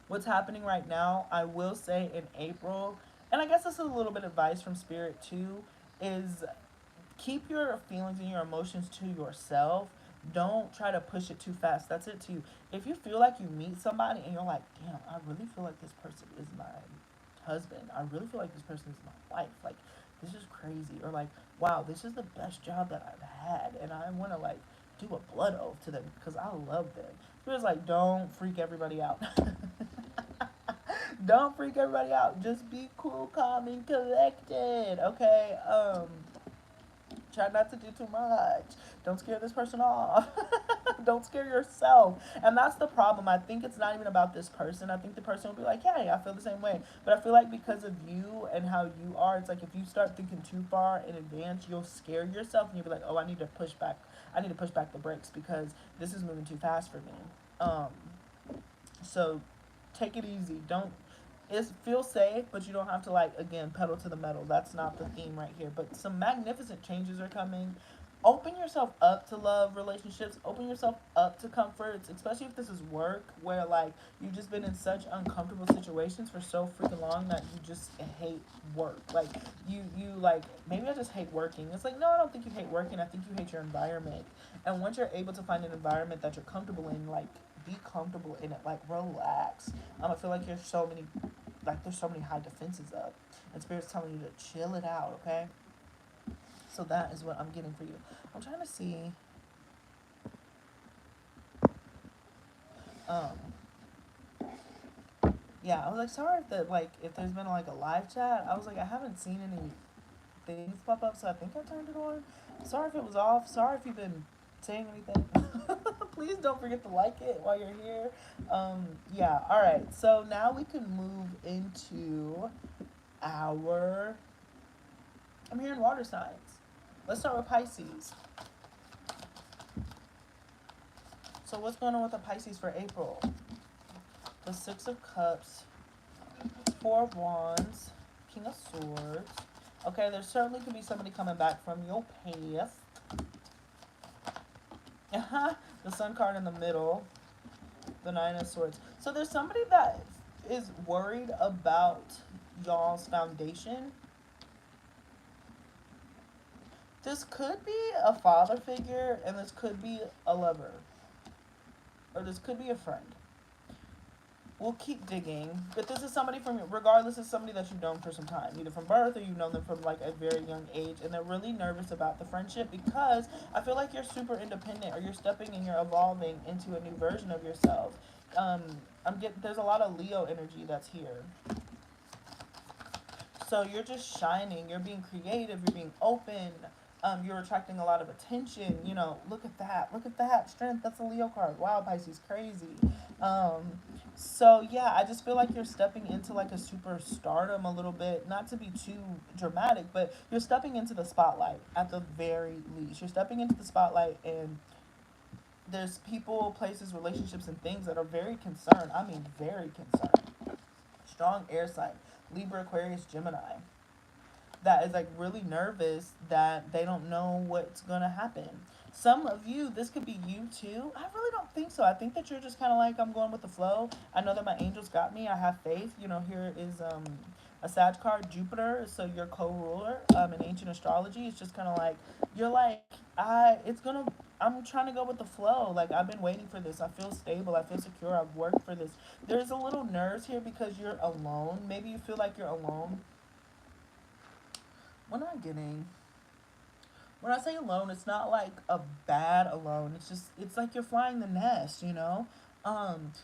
what's happening right now, I will say in April, and I guess this is a little bit of advice from Spirit too, is keep your feelings and your emotions to yourself. Don't try to push it too fast. That's it too. If you feel like you meet somebody and you're like, damn, I really feel like this person is my husband. I really feel like this person is my wife. Like, this is crazy. Or like, wow, this is the best job that I've had, and I want to like do a blood oath to them because I love them. So it's like, don't freak everybody out. Don't freak everybody out. Just be cool, calm, and collected. Okay. Try not to do too much. Don't scare this person off. Don't scare yourself. And that's the problem. I think it's not even about this person. I think the person will be like, hey, I feel the same way. But I feel like because of you and how you are, it's like if you start thinking too far in advance, you'll scare yourself and you'll be like, oh, I need to push back. I need to push back the brakes because this is moving too fast for me. Um, so take it easy. Don't it's feel safe, but you don't have to like again pedal to the metal. That's not the theme right here. But some magnificent changes are coming. Open yourself up to love relationships. Open yourself up to comforts, especially if this is work where like you've just been in such uncomfortable situations for so freaking long that you just hate work. Like you like maybe I just hate working. It's like no, I don't think you hate working. I think you hate your environment. And once you're able to find an environment that you're comfortable in, like be comfortable in it. Like relax. I feel like there's so many high defenses up, and Spirit's telling you to chill it out. Okay. So that is what I'm getting for you. I'm trying to see. Um. Yeah, I was like, sorry if if there's been like a live chat. I was like, I haven't seen any things pop up, so I think I turned it on. Sorry if it was off. Sorry if you've been saying anything. Please don't forget to like it while you're here. Yeah, all right. So now we can move into our. I'm hearing water signs. Let's start with Pisces. So what's going on with the Pisces for April? The Six of Cups, Four of Wands, King of Swords. Okay, there certainly could be somebody coming back from your past. The Sun card in the middle, the Nine of Swords. So there's somebody that is worried about y'all's foundation. This could be a father figure, and this could be a lover, or this could be a friend. We'll keep digging, but this is somebody from, regardless, is somebody that you've known for some time, either from birth or you've known them from like a very young age, and they're really nervous about the friendship because I feel like you're super independent, or you're stepping and you're evolving into a new version of yourself. Um, there's a lot of Leo energy that's here. So you're just shining. You're being creative. You're being open. You're attracting a lot of attention. You know, look at that. Look at that. Strength. That's a Leo card. Wow, Pisces, crazy. Um, so yeah, I just feel like you're stepping into like a super stardom a little bit. Not to be too dramatic, but you're stepping into the spotlight at the very least. You're stepping into the spotlight, and there's people, places, relationships, and things that are very concerned. I mean, very concerned. Strong air sign. Libra, Aquarius, Gemini, that is like really nervous that they don't know what's gonna happen. Some of you, this could be you too. I really don't think so. I think that you're just kind of like, I'm going with the flow. I know that my angels got me. I have faith. You know, here is a Sag card, Jupiter. So your co-ruler in ancient astrology. It's just kind of like you're like, I'm trying to go with the flow. Like I've been waiting for this. I feel stable. I feel secure. I've worked for this. There's a little nerves here because you're alone. Maybe you feel like you're alone. What am I getting? When I say alone, it's not like a bad alone. It's like you're flying the nest, you know?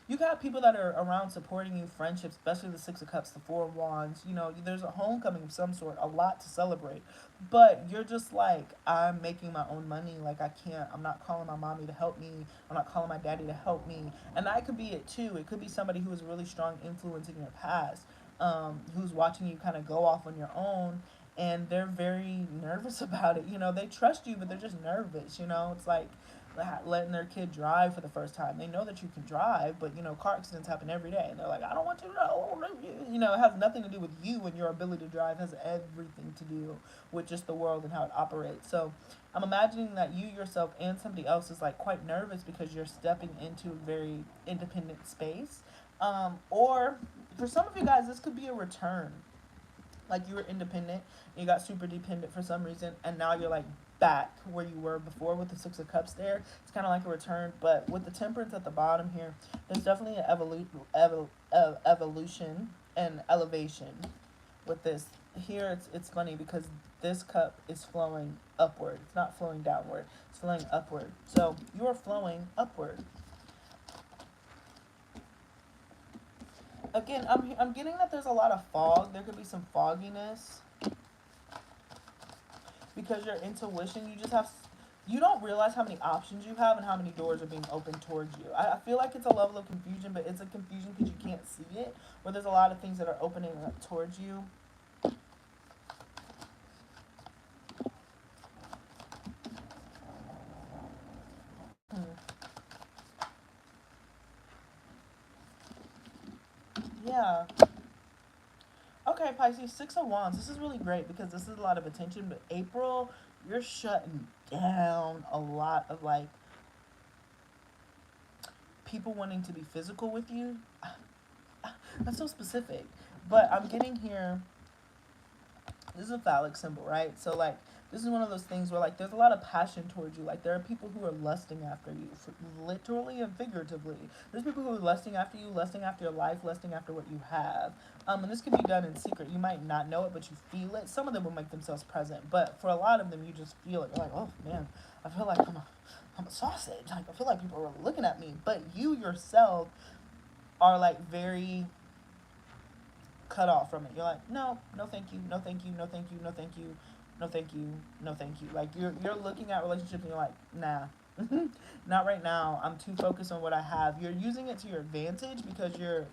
You got people that are around supporting you, friendships, especially the Six of Cups, the Four of Wands. You know, there's a homecoming of some sort, a lot to celebrate. But you're just like, I'm making my own money. Like, I'm not calling my mommy to help me. I'm not calling my daddy to help me. And that could be it too. It could be somebody who is a really strong influence in your past, who's watching you kind of go off on your own, and they're very nervous about it. You know, they trust you, but they're just nervous. You know, it's like letting their kid drive for the first time. They know that you can drive, but you know, car accidents happen every day, and they're like, I don't want you to know. You know, it has nothing to do with you and your ability to drive. It has everything to do with just the world and how it operates. So I'm imagining that you yourself and somebody else is like quite nervous because you're stepping into a very independent space. Or for some of you guys, this could be a return. Like you were independent, you got super dependent for some reason, and now you're like back where you were before with the Six of Cups there. It's kind of like a return, but with the Temperance at the bottom here, there's definitely an evolution and elevation with this. Here it's funny because this cup is flowing upward. It's not flowing downward. It's flowing upward. So you're flowing upward. Again, I'm getting that there's a lot of fog. There could be some fogginess because your intuition, you don't realize how many options you have and how many doors are being opened towards you. I feel like it's a level of confusion, but it's a confusion because you can't see it, where there's a lot of things that are opening up towards you. Yeah. Okay, Pisces, Six of Wands. This is really great because this is a lot of attention, but April, you're shutting down a lot of like people wanting to be physical with you. That's so specific. But I'm getting here, this is a phallic symbol, right? So like this is one of those things where like there's a lot of passion towards you. Like there are people who are lusting after you, literally and figuratively. There's people who are lusting after you, lusting after your life, lusting after what you have. And this can be done in secret. You might not know it, but you feel it. Some of them will make themselves present, but for a lot of them, you just feel it. You're like, oh man, I feel like I'm a sausage. Like I feel like people are really looking at me. But you yourself are like very cut off from it. You're like, no, no, thank you, no, thank you, no, thank you, no, thank you, no, thank you, no, thank you. Like you're looking at relationships and you're like, nah, not right now. I'm too focused on what I have. You're using it to your advantage because you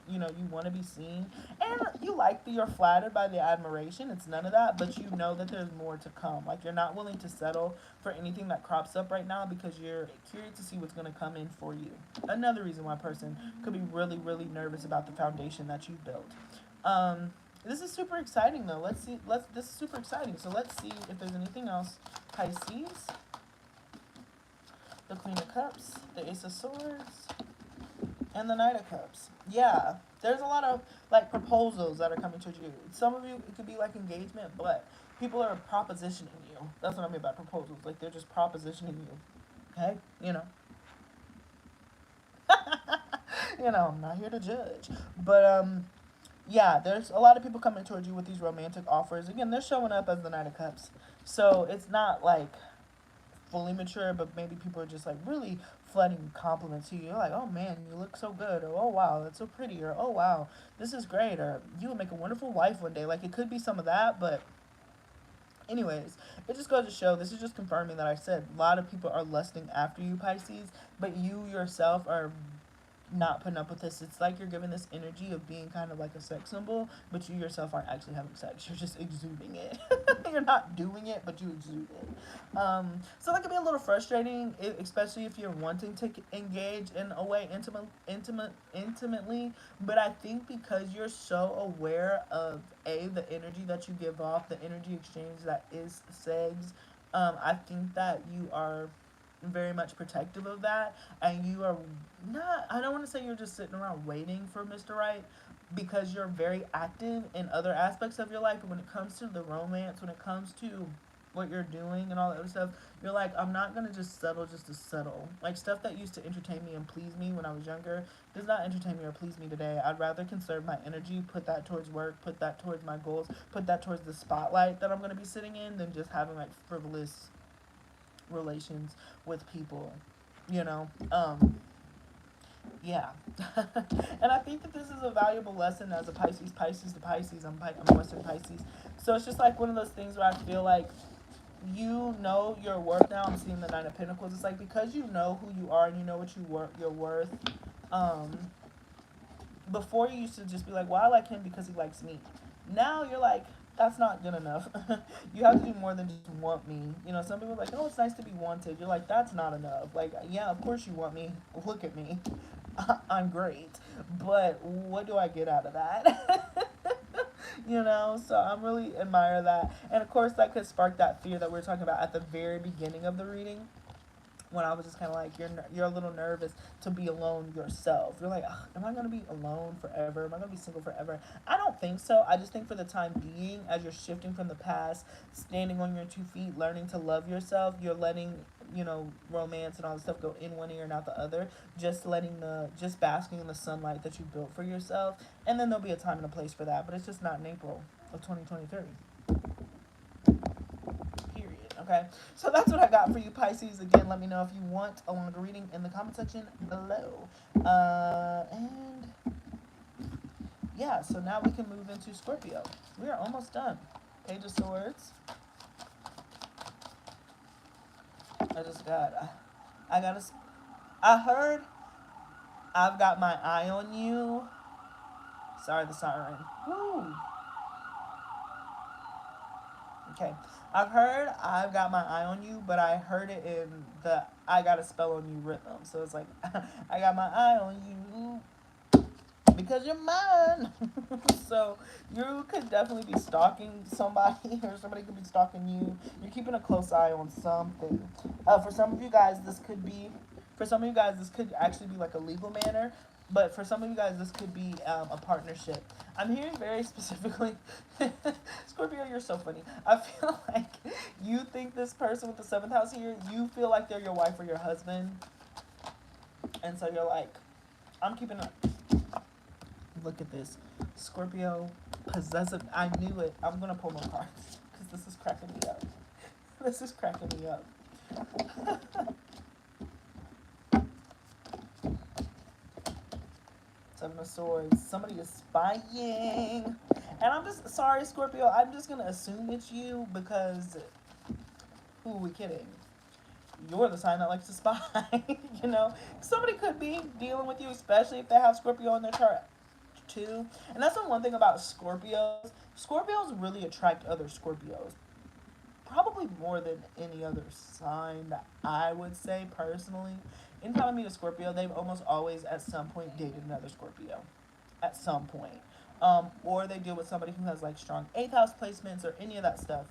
want to be seen, and you like that you're flattered by the admiration. It's none of that, but you know that there's more to come. Like you're not willing to settle for anything that crops up right now because you're curious to see what's going to come in for you. Another reason why a person could be really, really nervous about the foundation that you've built. Um, this is super exciting though. Let's see. This is super exciting. So let's see if there's anything else. Pisces, the Queen of Cups, the Ace of Swords, and the Knight of Cups. Yeah, there's a lot of like proposals that are coming towards you. Some of you it could be like engagement, but people are propositioning you. That's what I mean by proposals. Like they're just propositioning you. Okay, I'm not here to judge, but yeah, there's a lot of people coming towards you with these romantic offers. Again, they're showing up as the Knight of Cups. So it's not like fully mature, but maybe people are just like really flooding compliments to you. You're like, oh man, you look so good, or oh wow, that's so pretty, or oh wow, this is great, or you would make a wonderful wife one day. Like it could be some of that, but anyways, it just goes to show this is just confirming that I said a lot of people are lusting after you, Pisces, but you yourself are not putting up with this. It's like you're giving this energy of being kind of like a sex symbol, but you yourself aren't actually having sex. You're just exuding it. You're not doing it, but you exude it. So that can be a little frustrating, especially if you're wanting to engage in a way intimately. But I think because you're so aware of the energy that you give off, the energy exchange that is sex, I think that you are very much protective of that, and you are not, I don't want to say you're just sitting around waiting for Mr. Right, because you're very active in other aspects of your life, but when it comes to the romance, when it comes to what you're doing and all that other stuff, you're like, I'm not gonna just settle just to settle. Like stuff that used to entertain me and please me when I was younger does not entertain me or please me today. I'd rather conserve my energy, put that towards work, put that towards my goals, put that towards the spotlight that I'm gonna be sitting in, than just having like frivolous relations with people, you know. Yeah. And I think that this is a valuable lesson as a Pisces to Pisces. I'm Western Pisces, so it's just like one of those things where I feel like you know your worth now. I'm seeing the Nine of Pentacles. It's like because you know who you are and you know what you're worth. Um, Before you used to just be like, well, I like him because he likes me. Now you're like, that's not good enough. You have to do more than just want me. You know, some people are like, oh, it's nice to be wanted. You're like, that's not enough. Like, yeah, of course you want me. Look at me. I'm great. But what do I get out of that? You know, so I'm really admire that. And of course, that could spark that fear that we were talking about at the very beginning of the reading, when I was just kind of like, you're a little nervous to be alone yourself. You're like, am I gonna be alone forever? Am I gonna be single forever? I don't think so. I just think for the time being, as you're shifting from the past, standing on your 2 feet, learning to love yourself, you're letting, you know, romance and all this stuff go in one ear and out the other. Just basking in the sunlight that you built for yourself, and then there'll be a time and a place for that. But it's just not in April of 2023. Okay, so that's what I got for you, Pisces. Again, let me know if you want a longer reading in the comment section below. And yeah, so now we can move into Scorpio. We are almost done. Page of Swords. I heard I've got my eye on you. Sorry, the siren. Woo. Okay. I've heard I've got my eye on you, but I heard it in the I got a spell on you rhythm. So it's like, I got my eye on you because you're mine. So you could definitely be stalking somebody, or somebody could be stalking you. You're keeping a close eye on something. For some of you guys, this could actually be like a legal matter. But for some of you guys, this could be a partnership. I'm hearing very specifically, Scorpio, you're so funny. I feel like you think this person with the seventh house here, you feel like they're your wife or your husband. And so you're like, I'm keeping a look at this. Scorpio, possessive. I knew it. I'm going to pull more cards because this is cracking me up. This is cracking me up. Seven of Swords. Somebody is spying. And I'm just sorry, Scorpio. I'm just going to assume it's you because who are we kidding? You're the sign that likes to spy. You know? Somebody could be dealing with you, especially if they have Scorpio in their chart too. And that's the one thing about Scorpios. Scorpios really attract other Scorpios. Probably more than any other sign that I would say personally. Anytime I meet a Scorpio, they've almost always at some point dated another Scorpio. At some point. Or they deal with somebody who has like strong 8th house placements or any of that stuff.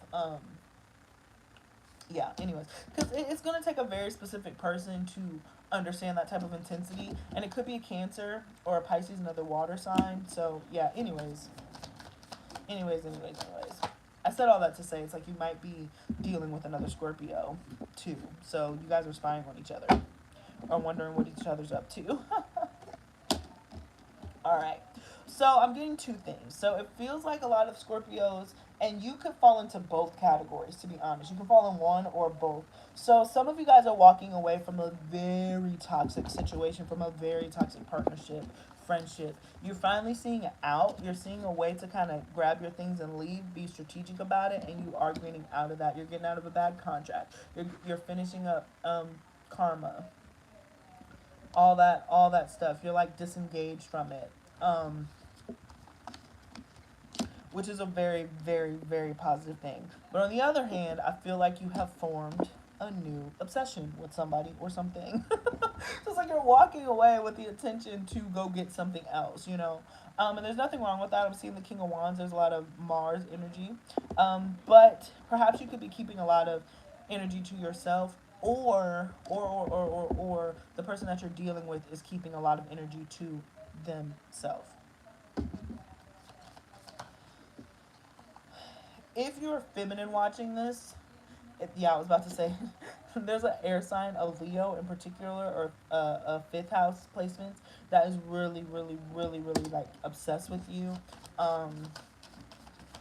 Yeah, anyways. Because it's going to take a very specific person to understand that type of intensity. And it could be a Cancer or a Pisces, another water sign. So, yeah, anyways. Anyways. I said all that to say it's like you might be dealing with another Scorpio too. So you guys are spying on each other or wondering what each other's up to. All right. So I'm getting two things. So it feels like a lot of Scorpios, and you could fall into both categories, to be honest. You can fall in one or both. So some of you guys are walking away from a very toxic situation, from a very toxic partnership, friendship. You're finally seeing it out. You're seeing a way to kind of grab your things and leave, be strategic about it, and you are getting out of that. You're getting out of a bad contract. You're finishing up karma. All that stuff. You're like disengaged from it. Which is a very, very, very positive thing. But on the other hand, I feel like you have formed a new obsession with somebody or something. So it's like you're walking away with the intention to go get something else, you know? And there's nothing wrong with that. I'm seeing the King of Wands. There's a lot of Mars energy. But perhaps you could be keeping a lot of energy to yourself, or the person that you're dealing with is keeping a lot of energy to themselves. If you're feminine watching this, yeah, I was about to say, there's an air sign, a Leo in particular, or a 5th house placement that is really, really, really, really like obsessed with you. Um,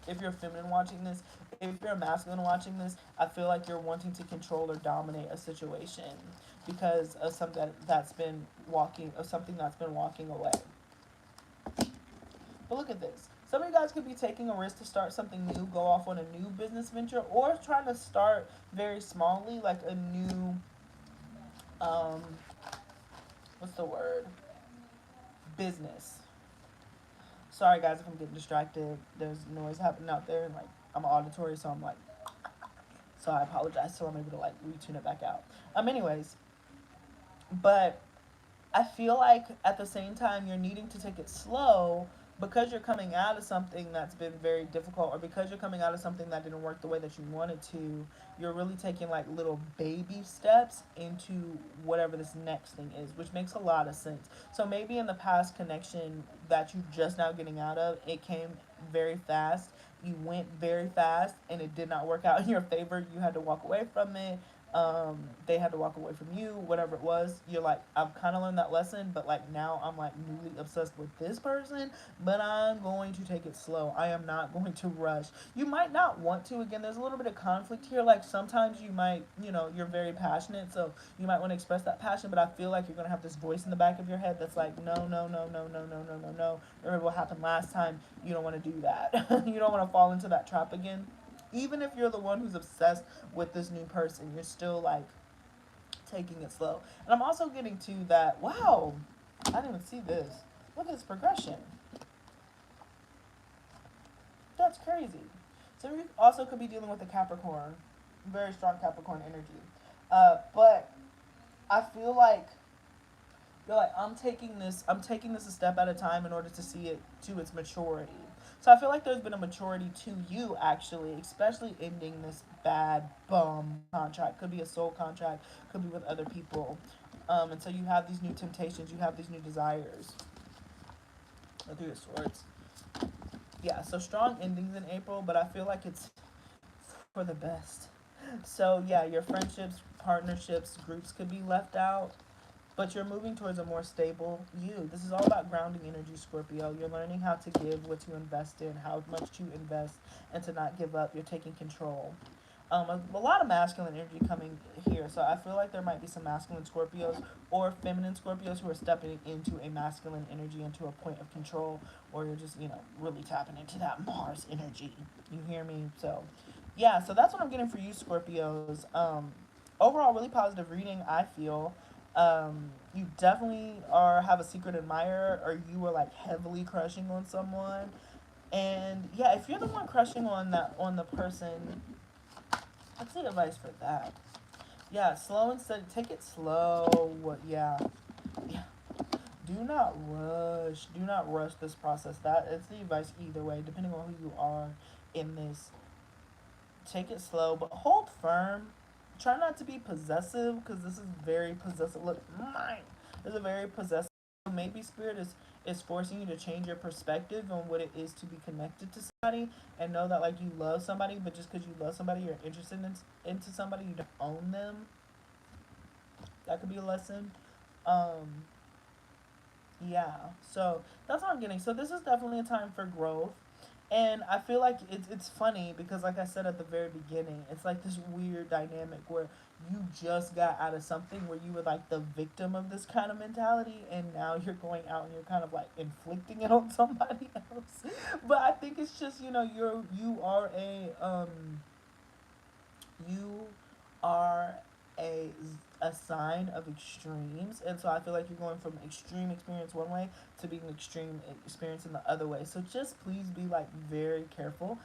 if you're feminine watching this, if you're masculine watching this, I feel like you're wanting to control or dominate a situation because of something that's been walking away. But look at this. Some of you guys could be taking a risk to start something new, go off on a new business venture, or trying to start very smallly, like a new, what's the word? Business. Sorry guys if I'm getting distracted. There's noise happening out there and like I'm auditory, so I'm like, so I apologize. So I'm able to like retune it back out. Anyways, but I feel like at the same time you're needing to take it slow because you're coming out of something that's been very difficult, or because you're coming out of something that didn't work the way that you wanted to. You're really taking like little baby steps into whatever this next thing is, which makes a lot of sense. So maybe in the past connection that you're just now getting out of, it came very fast. You went very fast and it did not work out in your favor. You had to walk away from it. They had to walk away from you, whatever it was. You're like, I've kind of learned that lesson, but like now I'm like newly obsessed with this person, but I'm going to take it slow. I am not going to rush. You might not want to. Again, there's a little bit of conflict here. Like sometimes you might, you're very passionate, so you might want to express that passion, but I feel like you're going to have this voice in the back of your head that's like, no, no, no, no, no, no, no, no, no. Remember what happened last time. You don't want to do that. You don't want to fall into that trap again. Even if you're the one who's obsessed with this new person, you're still like taking it slow. And I'm also getting to that. Wow, I didn't even see this. Look at this progression. That's crazy. So you also could be dealing with a Capricorn, very strong Capricorn energy. But I feel like you're like, I'm taking this a step at a time in order to see it to its maturity. So I feel like there's been a maturity to you actually, especially ending this bad bum contract. Could be a soul contract, could be with other people. And so you have these new temptations, you have these new desires. I'll do your swords. Yeah, so strong endings in April, but I feel like it's for the best. So yeah, your friendships, partnerships, groups could be left out, but you're moving towards a more stable you. This is all about grounding energy, Scorpio. You're learning how to give, what to invest in, how much to invest, and to not give up. You're taking control. A lot of masculine energy coming here, so I feel like there might be some masculine Scorpios or feminine Scorpios who are stepping into a masculine energy, into a point of control, or you're just, really tapping into that Mars energy. You hear me? So, yeah, so that's what I'm getting for you, Scorpios. Overall, really positive reading, I feel. You definitely have a secret admirer, or you were like heavily crushing on someone. And yeah, if you're the one crushing on the person, what's the advice for that? Yeah, slow and steady. Take it slow. Yeah, yeah. Do not rush. Do not rush this process. That is the advice either way, depending on who you are in this. Take it slow, but hold firm. Try not to be possessive because this is very possessive. Look, mine. This is a very possessive. Maybe spirit is forcing you to change your perspective on what it is to be connected to somebody, and know that like you love somebody, but just because you love somebody, you're interested into somebody, you don't own them. That could be a lesson. Um, yeah. So that's what I'm getting. So this is definitely a time for growth. And I feel like it's funny because, like I said at the very beginning, it's like this weird dynamic where you just got out of something where you were like the victim of this kind of mentality, and now you're going out and you're kind of like inflicting it on somebody else. But I think it's just, you are a a sign of extremes, and so I feel like you're going from extreme experience one way to being extreme experience in the other way. So just please be like very careful,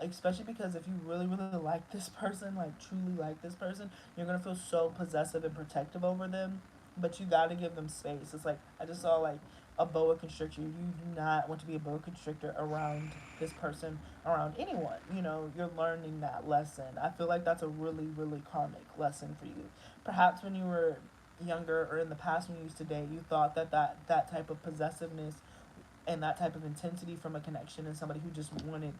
especially because if you really really like this person, like truly like this person, you're gonna feel so possessive and protective over them, but you got to give them space. It's like I just saw like a boa constrictor. You do not want to be a boa constrictor around this person, around anyone. You're learning that lesson. I feel like that's a really, really karmic lesson for you. Perhaps when you were younger or in the past when you used to date, you thought that type of possessiveness and that type of intensity from a connection and somebody who just wanted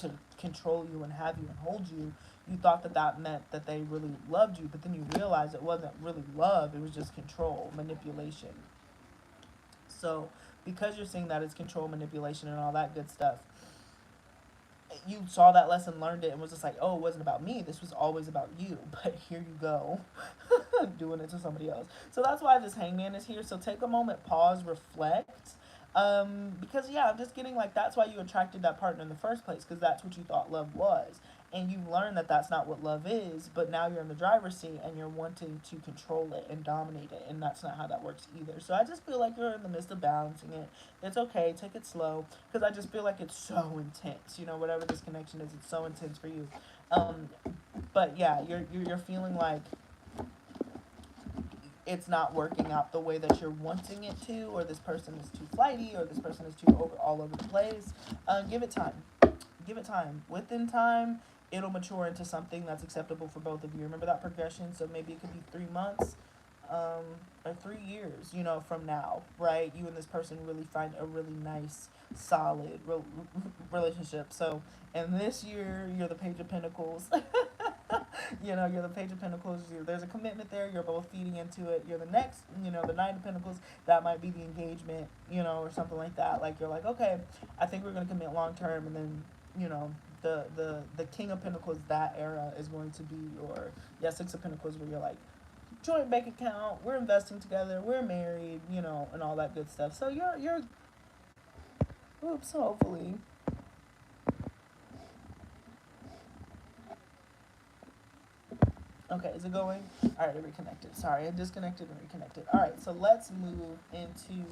to control you and have you and hold you, you thought that meant that they really loved you, but then you realize it wasn't really love, it was just control, manipulation. So, because you're seeing that as control, manipulation, and all that good stuff, you saw that lesson, learned it, and was just like, oh, it wasn't about me. This was always about you. But here you go, doing it to somebody else. So that's why this hangman is here. So take a moment, pause, reflect. Because yeah, I'm just getting like that's why you attracted that partner in the first place, because that's what you thought love was. and you've learned that that's not what love is, but now you're in the driver's seat and you're wanting to control it and dominate it, and that's not how that works either. So I just feel like you're in the midst of balancing it. It's okay, take it slow, because I just feel like it's so intense. You know, whatever this connection is, it's so intense for you. Um, but yeah, you're feeling like it's not working out the way that you're wanting it to, or this person is too flighty, or this person is too all over the place. Give it time. Give it time. Within time, it'll mature into something that's acceptable for both of you. Remember that progression. So maybe it could be 3 months, um, or 3 years. You know, from now, right? You and this person really find a really nice, solid relationship. So, and this year, you're the Page of Pentacles. You know, you're the Page of Pentacles. There's a commitment there. You're both feeding into it. You're the next, you know, the Knight of Pentacles. That might be the engagement, you know, or something like that. Like, you're like, okay, I think we're going to commit long term. And then, you know, the King of Pentacles, that era is going to be your, yeah, Six of Pentacles, where you're like, joint bank account, we're investing together, we're married, you know, and all that good stuff. So oops, hopefully. Okay, is it going? All right, it reconnected. Sorry, I disconnected and reconnected. All right, so let's move into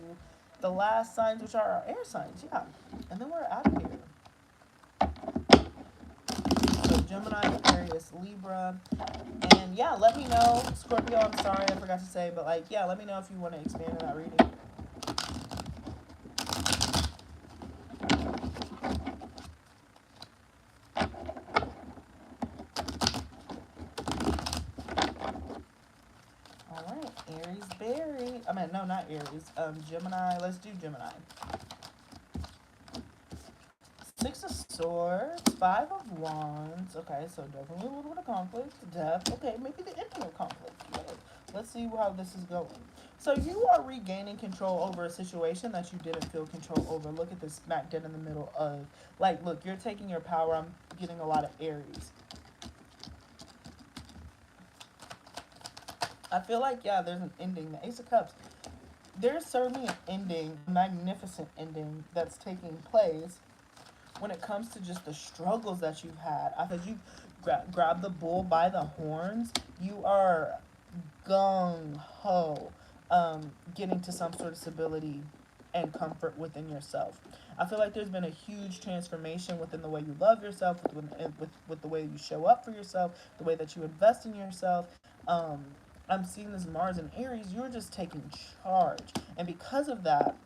the last signs, which are our air signs. Yeah, and then we're out of here. So Gemini, Aquarius, Libra, and yeah, let me know, Scorpio. I'm sorry, I forgot to say, but like, yeah, let me know if you want to expand in that reading. All right, Aries, Berry. I mean, no, not Aries. Gemini. Let's do Gemini. Six of Swords, Five of Wands. Okay, so definitely a little bit of conflict, death. Okay, maybe the ending of conflict. Let's see how this is going. So you are regaining control over a situation that you didn't feel control over. Look at this smack dead in the middle of, like, look, you're taking your power. I'm getting a lot of Aries. I feel like, yeah, there's an ending. The Ace of Cups. There's certainly an ending, a magnificent ending that's taking place when it comes to just the struggles that you've had. Because you've grabbed the bull by the horns, you are gung ho, getting to some sort of stability and comfort within yourself. I feel like there's been a huge transformation within the way you love yourself, with the way you show up for yourself, the way that you invest in yourself. Um, I'm seeing this Mars and Aries. You're just taking charge, and because of that,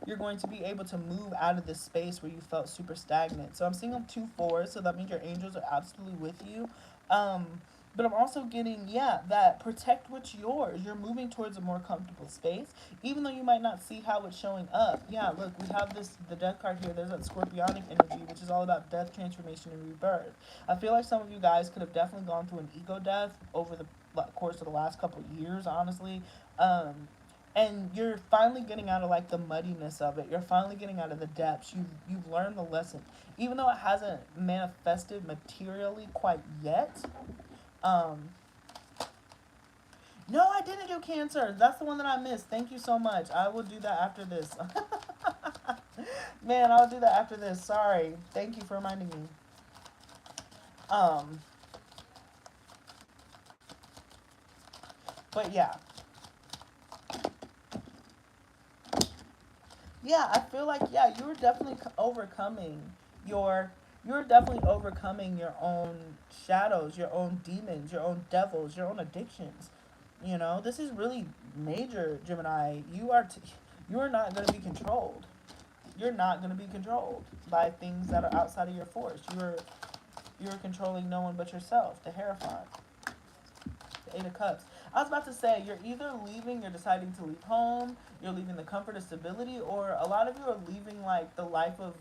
you're going to be able to move out of this space where you felt super stagnant. So I'm seeing them 2 4s, so that means your angels are absolutely with you. Um, but I'm also getting, yeah, that protect what's yours. You're moving towards a more comfortable space, even though you might not see how it's showing up. Yeah, look, we have the death card here. There's that scorpionic energy, which is all about death, transformation, and rebirth. I feel like some of you guys could have definitely gone through an ego death over the course of the last couple of years, honestly. And you're finally getting out of like the muddiness of it. You're finally getting out of the depths. You've learned the lesson, even though it hasn't manifested materially quite yet. Um, no, I didn't do Cancer. That's the one that I missed. Thank you so much. I will do that after this. Man, I'll do that after this. Sorry. Thank you for reminding me. Um, but yeah, yeah, I feel like, yeah, you were definitely overcoming your you're definitely overcoming your own shadows, your own demons, your own devils, your own addictions. You know, this is really major, Gemini. You are not going to be controlled. You're not going to be controlled by things that are outside of your force. You're controlling no one but yourself. The Hierophant, the Eight of Cups. I was about to say, you're either leaving, you're deciding to leave home, you're leaving the comfort of stability, or a lot of you are leaving like the life of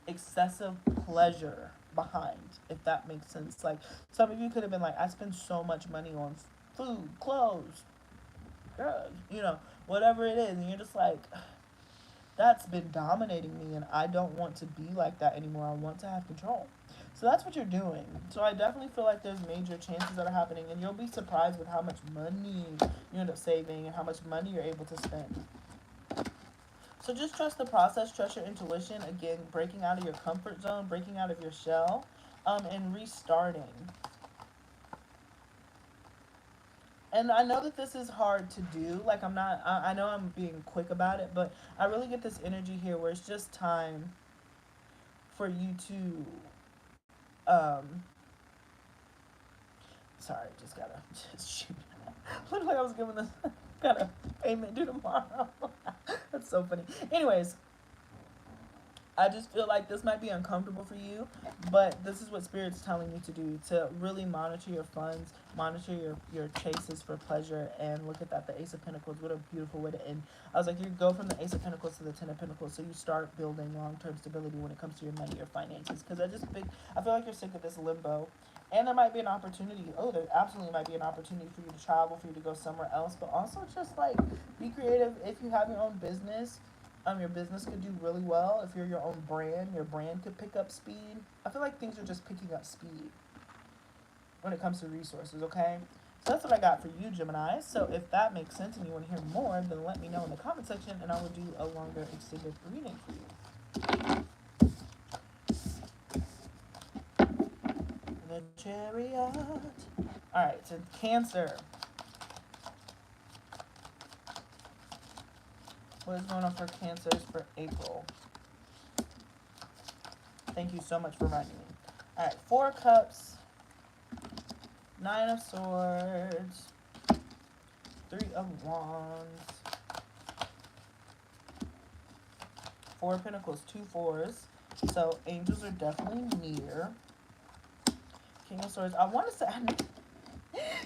excessive pleasure behind, if that makes sense. Like, some of you could have been like, I spend so much money on food, clothes, drugs, whatever it is, and you're just like, that's been dominating me, and I don't want to be like that anymore. I want to have control. So that's what you're doing. So I definitely feel like there's major chances that are happening, and you'll be surprised with how much money you end up saving and how much money you're able to spend. So just trust the process, trust your intuition. Again, breaking out of your comfort zone, breaking out of your shell. and restarting. And I know that this is hard to do. Like, I'm not, I know I'm being quick about it, but I really get this energy here where it's just time for you to, sorry, just gotta, just shoot. Looks like I was giving this, got a payment due tomorrow. That's so funny. Anyways, I just feel like this might be uncomfortable for you, but this is what Spirit's telling you to do, to really monitor your funds, monitor your chases for pleasure, and look at that, the Ace of Pentacles. What a beautiful way to end. I was like, you go from the Ace of Pentacles to the Ten of Pentacles, so you start building long-term stability when it comes to your money, your finances, because I feel like you're sick of this limbo. And there might be an opportunity. Oh, there absolutely might be an opportunity for you to travel, for you to go somewhere else, but also just like be creative. If you have your own business, your business could do really well. If you're your own brand, your brand could pick up speed. I feel like things are just picking up speed when it comes to resources, okay? So that's what I got for you, Gemini. So if that makes sense and you want to hear more, then let me know in the comment section and I will do a longer extended reading for you. The Chariot. Alright, so Cancer. What is going on for Cancers for April? Thank you so much for reminding me. Alright, 4 Cups, 9 of Swords, 3 of Wands, 4 of Pentacles, 2 fours. So angels are definitely near. King of Swords. I want to say,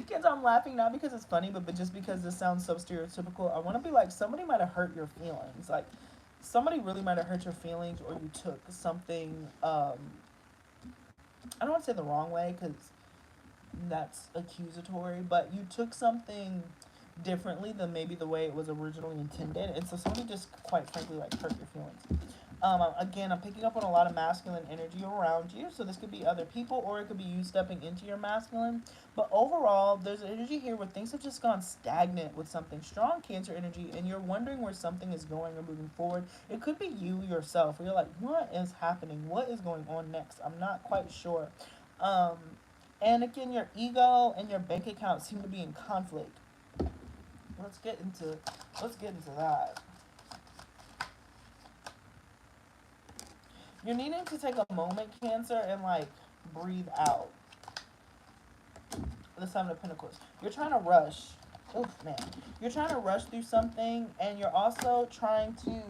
kids, I'm laughing not because it's funny, but just because this sounds so stereotypical. I want to be like, somebody might have hurt your feelings. Like, somebody really might have hurt your feelings, or you took something, I don't want to say the wrong way because that's accusatory, but you took something differently than maybe the way it was originally intended. And so somebody just, quite frankly, like, hurt your feelings. Again, I'm picking up on a lot of masculine energy around you. So this could be other people, or it could be you stepping into your masculine. But overall, there's an energy here where things have just gone stagnant with something. Strong Cancer energy, and you're wondering where something is going or moving forward. It could be you yourself, where you're like, what is happening? What is going on next? I'm not quite sure. Um, and again, your ego and your bank account seem to be in conflict. Let's get into that. You're needing to take a moment, Cancer, and like breathe out. The Seven of Pentacles. You're trying to rush. Oof, man. You're trying to rush through something, and you're also trying to.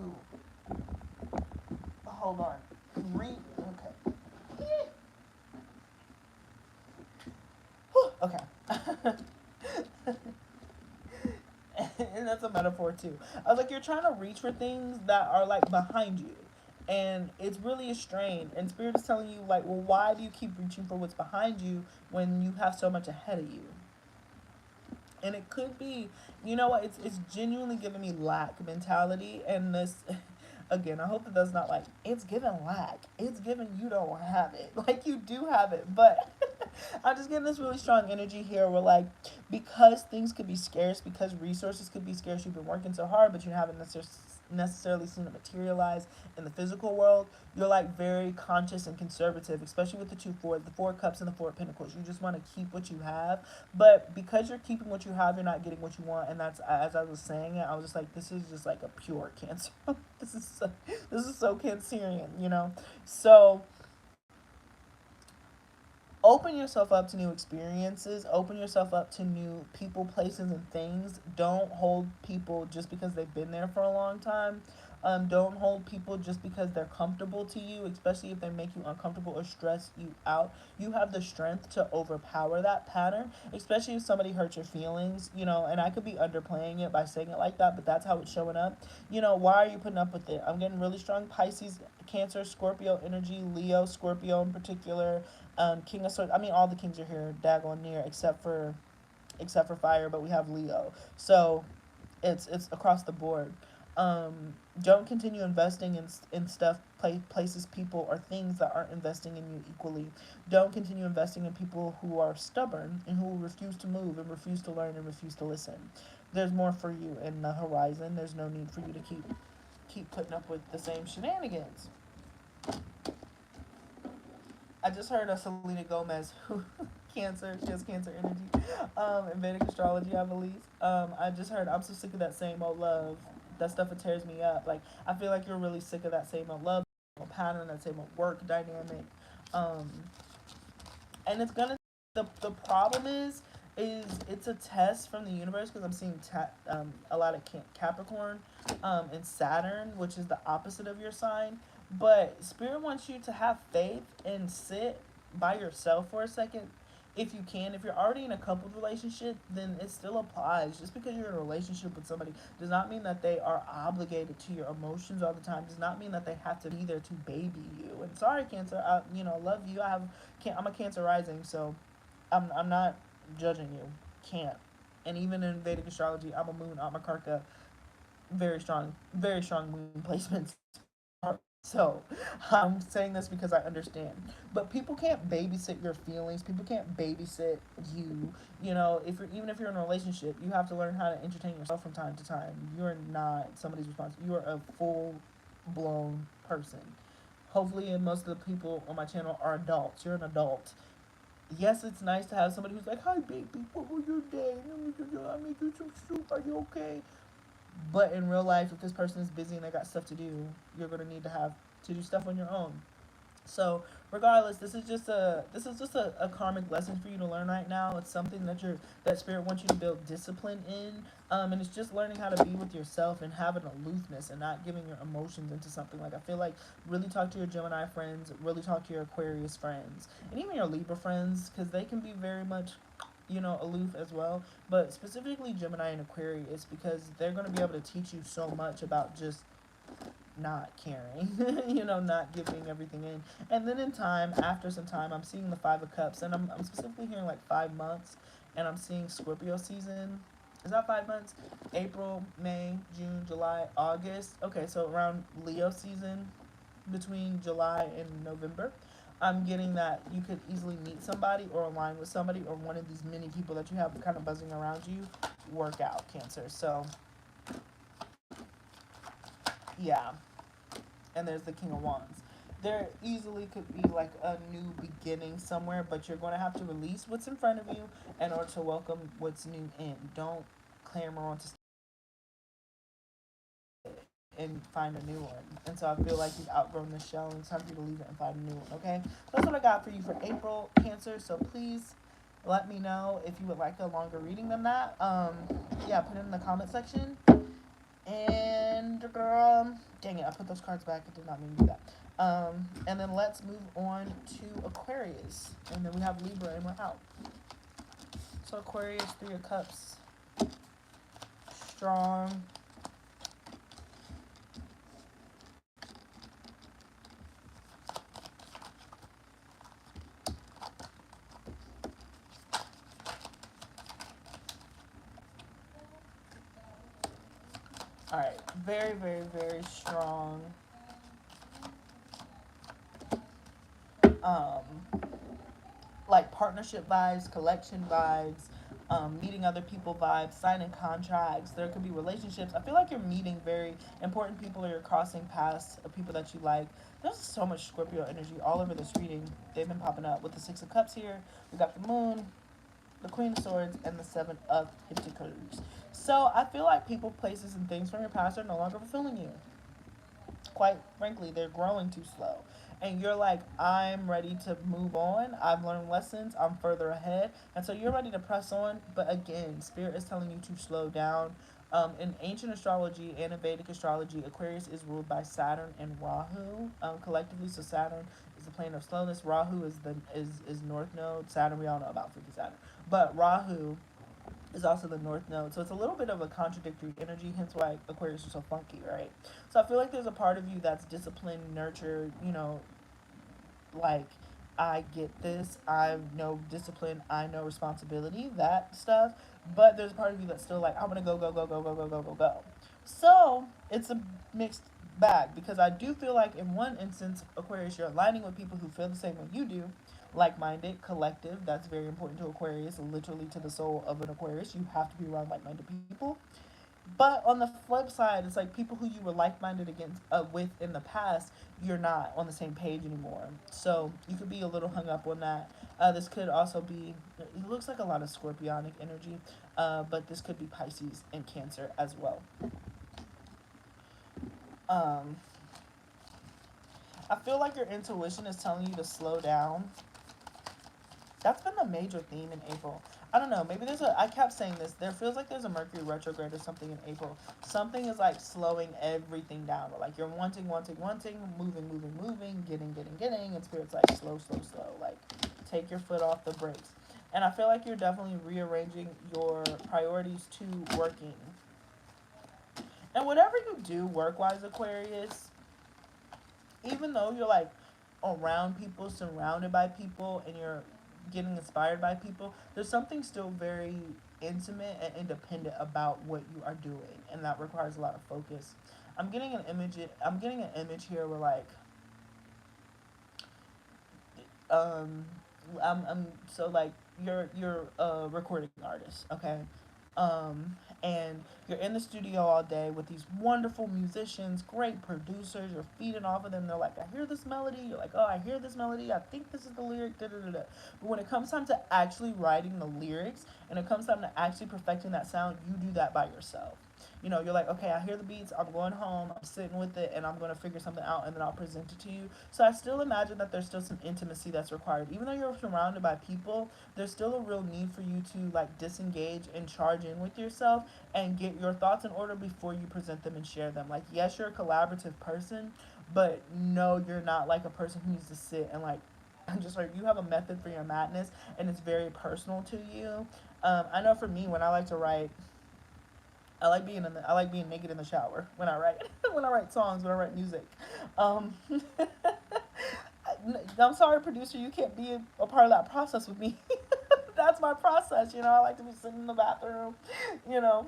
Hold on. Okay. Okay. And that's a metaphor too. I was like, you're trying to reach for things that are like behind you. And it's really a strain. And Spirit is telling you, like, well, why do you keep reaching for what's behind you when you have so much ahead of you? And it could be, you know what, it's genuinely giving me lack mentality. And this, again, I hope that that's not like, it's giving lack. It's giving you don't have it. Like, you do have it. But I'm just getting this really strong energy here where, like, because things could be scarce, because resources could be scarce, you've been working so hard, but you haven't necessarily seen it materialize in the physical world. You're like very conscious and conservative, especially with the 4 cups and the 4 pentacles. You just want to keep what you have, but because you're keeping what you have, you're not getting what you want. And that's, as I was saying it, I was just like, this is just like a pure Cancer. this is so Cancerian, you know. So open yourself up to new experiences, open yourself up to new people, places, and things. Don't hold people just because they've been there for a long time. Don't hold people just because they're comfortable to you, especially if they make you uncomfortable or stress you out. You have the strength to overpower that pattern, especially if somebody hurts your feelings, you know. And I could be underplaying it by saying it like that, but that's how it's showing up. You know, why are you putting up with it? I'm getting really strong Pisces, Cancer, Scorpio energy, Leo, Scorpio in particular, King of Swords. I mean, all the kings are here, daggone near, except for fire, but we have Leo. So it's across the board. Don't continue investing in stuff, places, people, or things that aren't investing in you equally. Don't continue investing in people who are stubborn and who will refuse to move and refuse to learn and refuse to listen. There's more for you in the horizon. There's no need for you to keep putting up with the same shenanigans. I just heard of Selena Gomez, who Cancer. She has Cancer energy. In Vedic astrology, I believe. I just heard I'm so sick of that same old love. That stuff it tears me up. Like I feel like you're really sick of that same old love, pattern, that same old work dynamic. Um, and it's gonna. The problem is it's a test from the universe because I'm seeing a lot of Capricorn, and Saturn, which is the opposite of your sign. But Spirit wants you to have faith and sit by yourself for a second if you can. If you're already in a couple relationship, then it still applies. Just because you're in a relationship with somebody does not mean that they are obligated to your emotions all the time. Does not mean that they have to be there to baby you. And sorry, Cancer, love you. I'm a Cancer rising, so I'm not judging you. Can't. And even in Vedic astrology, I'm a moon, I'm a karka, very strong moon placements. So I'm saying this because I understand. But people can't babysit your feelings. People can't babysit you. If you're in a relationship, you have to learn how to entertain yourself from time to time. You're not somebody's responsibility. You are a full blown person. Hopefully, and most of the people on my channel are adults. You're an adult. Yes, it's nice to have somebody who's like, "Hi, baby, what was your day? I made you some soup. Are you okay?" But in real life, if this person is busy and they got stuff to do, you're gonna need to have to do stuff on your own. So regardless, this is just a karmic lesson for you to learn right now. It's something that spirit wants you to build discipline in. And it's just learning how to be with yourself and have an aloofness and not giving your emotions into something. Like I feel like really talk to your Gemini friends, really talk to your Aquarius friends, and even your Libra friends, because they can be very much aloof as well. But specifically Gemini and Aquarius, because they're going to be able to teach you so much about just not caring, not giving everything in. And then in time, after some time, I'm seeing the Five of Cups, and I'm specifically hearing like 5 months, and I'm seeing Scorpio season. Is that 5 months? April, May, June, July, August. Okay, so around Leo season, between July and November, I'm getting that you could easily meet somebody or align with somebody or one of these many people that you have kind of buzzing around you work out, Cancer. So, yeah. And there's the King of Wands. There easily could be like a new beginning somewhere, but you're going to have to release what's in front of you in order to welcome what's new in. Don't clamor on to and find a new one. And so I feel like you've outgrown the shell and it's time for you to leave it and find a new one, okay? So that's what I got for you for April, Cancer. So please let me know if you would like a longer reading than that. Yeah, put it in the comment section. And dang it, I put those cards back. I did not mean to do that. And then let's move on to Aquarius. And then we have Libra and we're out. So Aquarius, Three of Cups. Strong. Alright, very, very, very strong. Um, like partnership vibes, collection vibes, meeting other people vibes, signing contracts. There could be relationships. I feel like you're meeting very important people or you're crossing paths of people that you like. There's so much Scorpio energy all over this reading. They've been popping up with the Six of Cups here. We got the Moon, the Queen of Swords, and the Seven of Pentacles. So I feel like people, places, and things from your past are no longer fulfilling you. Quite frankly, they're growing too slow. And you're like, I'm ready to move on. I've learned lessons. I'm further ahead. And so you're ready to press on. But again, Spirit is telling you to slow down. In ancient astrology and in Vedic astrology, Aquarius is ruled by Saturn and Rahu collectively. So Saturn is the plane of slowness. Rahu is North Node. Saturn, we all know about freaking Saturn. But Rahu is also the North Node. So it's a little bit of a contradictory energy, hence why Aquarius is so funky, right? So I feel like there's a part of you that's disciplined, nurtured, like I get this, I know discipline, I know responsibility, that stuff. But there's a part of you that's still like, I'm gonna go, go, go, go, go, go, go, go, go. So it's a mixed bag because I do feel like in one instance, Aquarius, you're aligning with people who feel the same way you do, like-minded, collective. That's very important to Aquarius, literally to the soul of an Aquarius. You have to be around like-minded people. But on the flip side, it's like people who you were like-minded against with in the past, you're not on the same page anymore. So you could be a little hung up on that. This could also be. It looks like a lot of scorpionic energy, but this could be Pisces and Cancer as well. Um, I feel like your intuition is telling you to slow down. That's been the major theme in April. I don't know. Maybe there's a. I kept saying this. There feels like there's a Mercury retrograde or something in April. Something is like slowing everything down. Like you're wanting, wanting, wanting, moving, moving, moving, getting, and spirit's like slow, slow, slow. Like take your foot off the brakes. And I feel like you're definitely rearranging your priorities to working. And whatever you do work wise, Aquarius, even though you're like around people, surrounded by people, and you're getting inspired by people, there's something still very intimate and independent about what you are doing, and that requires a lot of focus. I'm getting an image. I'm getting an image here where like, um, I'm so like you're a recording artist, okay? And you're in the studio all day with these wonderful musicians, great producers. You're feeding off of them. They're like, I hear this melody. You're like, oh, I hear this melody. I think this is the lyric. Da da da da. But when it comes time to actually writing the lyrics and it comes time to actually perfecting that sound, you do that by yourself. You know, you're like, okay, I hear the beats, I'm going home, I'm sitting with it, and I'm going to figure something out, and then I'll present it to you. So I still imagine that there's still some intimacy that's required. Even though you're surrounded by people, there's still a real need for you to, like, disengage and charge in with yourself and get your thoughts in order before you present them and share them. Like, yes, you're a collaborative person, but no, you're not, like, a person who needs to sit and, like, I'm just like, you have a method for your madness, and it's very personal to you. I know for me, when I like to write, I like being naked in the shower when I write when I write songs, when I write music. Um, I'm sorry, producer, you can't be a part of that process with me. That's my process, you know. I like to be sitting in the bathroom, you know,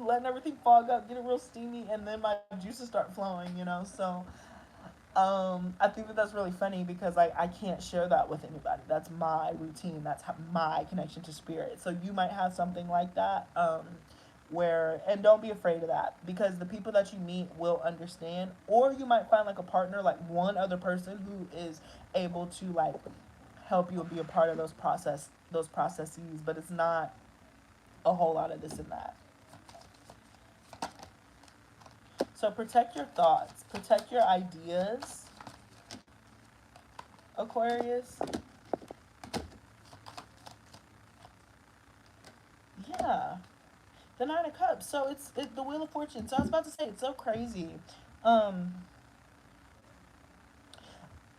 letting everything fog up, get it real steamy, and then my juices start flowing, you know. So I think that that's really funny because I can't share that with anybody. That's my routine. That's my connection to spirit. So you might have something like that. Where and don't be afraid of that because the people that you meet will understand, or you might find like a partner, like one other person who is able to like help you and be a part of those processes, but it's not a whole lot of this and that. So protect your thoughts, protect your ideas, Aquarius. Yeah, the Nine of Cups. So it's the Wheel of Fortune. So I was about to say it's so crazy. Um,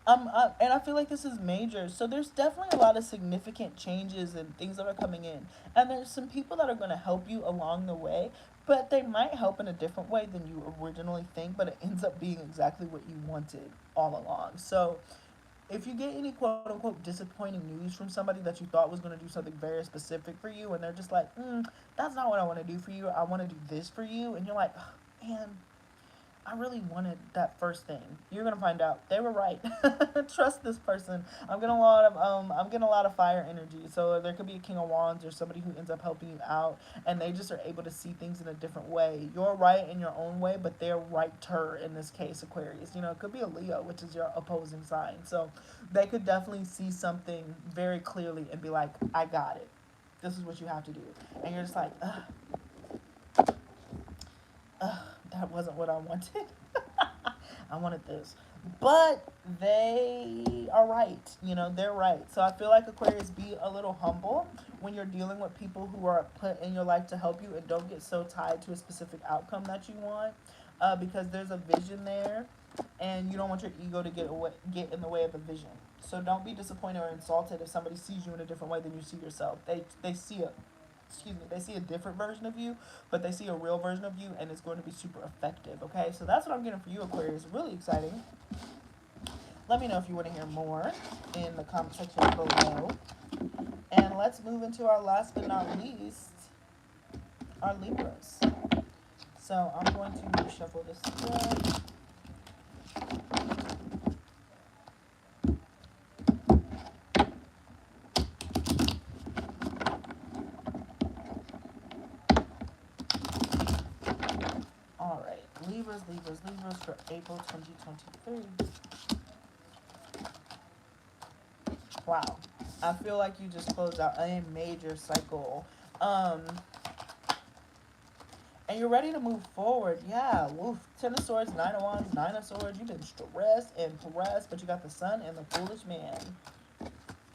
and I feel like this is major. So there's definitely a lot of significant changes and things that are coming in, and there's some people that are going to help you along the way. But they might help in a different way than you originally think, but it ends up being exactly what you wanted all along. So if you get any quote unquote disappointing news from somebody that you thought was going to do something very specific for you, and they're just like, that's not what I want to do for you. I want to do this for you. And you're like, oh, man, I really wanted that first thing. You're gonna find out they were right. Trust this person. I'm getting a lot of fire energy. So there could be a King of Wands or somebody who ends up helping you out, and they just are able to see things in a different way. You're right in your own way, but they're righter in this case, Aquarius. You know, it could be a Leo, which is your opposing sign. So they could definitely see something very clearly and be like, I got it. This is what you have to do. And you're just like, that wasn't what I wanted. I wanted this. But they are right. You know, they're right. So I feel like Aquarius, be a little humble when you're dealing with people who are put in your life to help you, and don't get so tied to a specific outcome that you want, because there's a vision there and you don't want your ego to get in the way of the vision. So don't be disappointed or insulted if somebody sees you in a different way than you see yourself. They see a they see a different version of you, but they see a real version of you, and it's going to be super effective. Okay, so that's what I'm getting for you, Aquarius. Really exciting. Let me know if you want to hear more in the comment section below. And let's move into our last but not least, our Libras. So I'm going to shuffle this through. Libras for April 2023. Wow. I feel like you just closed out a major cycle. And you're ready to move forward. Yeah, woof. Ten of Swords, Nine of Wands, Nine of Swords. You've been stressed and pressed, but you got the Sun and the Foolish Man.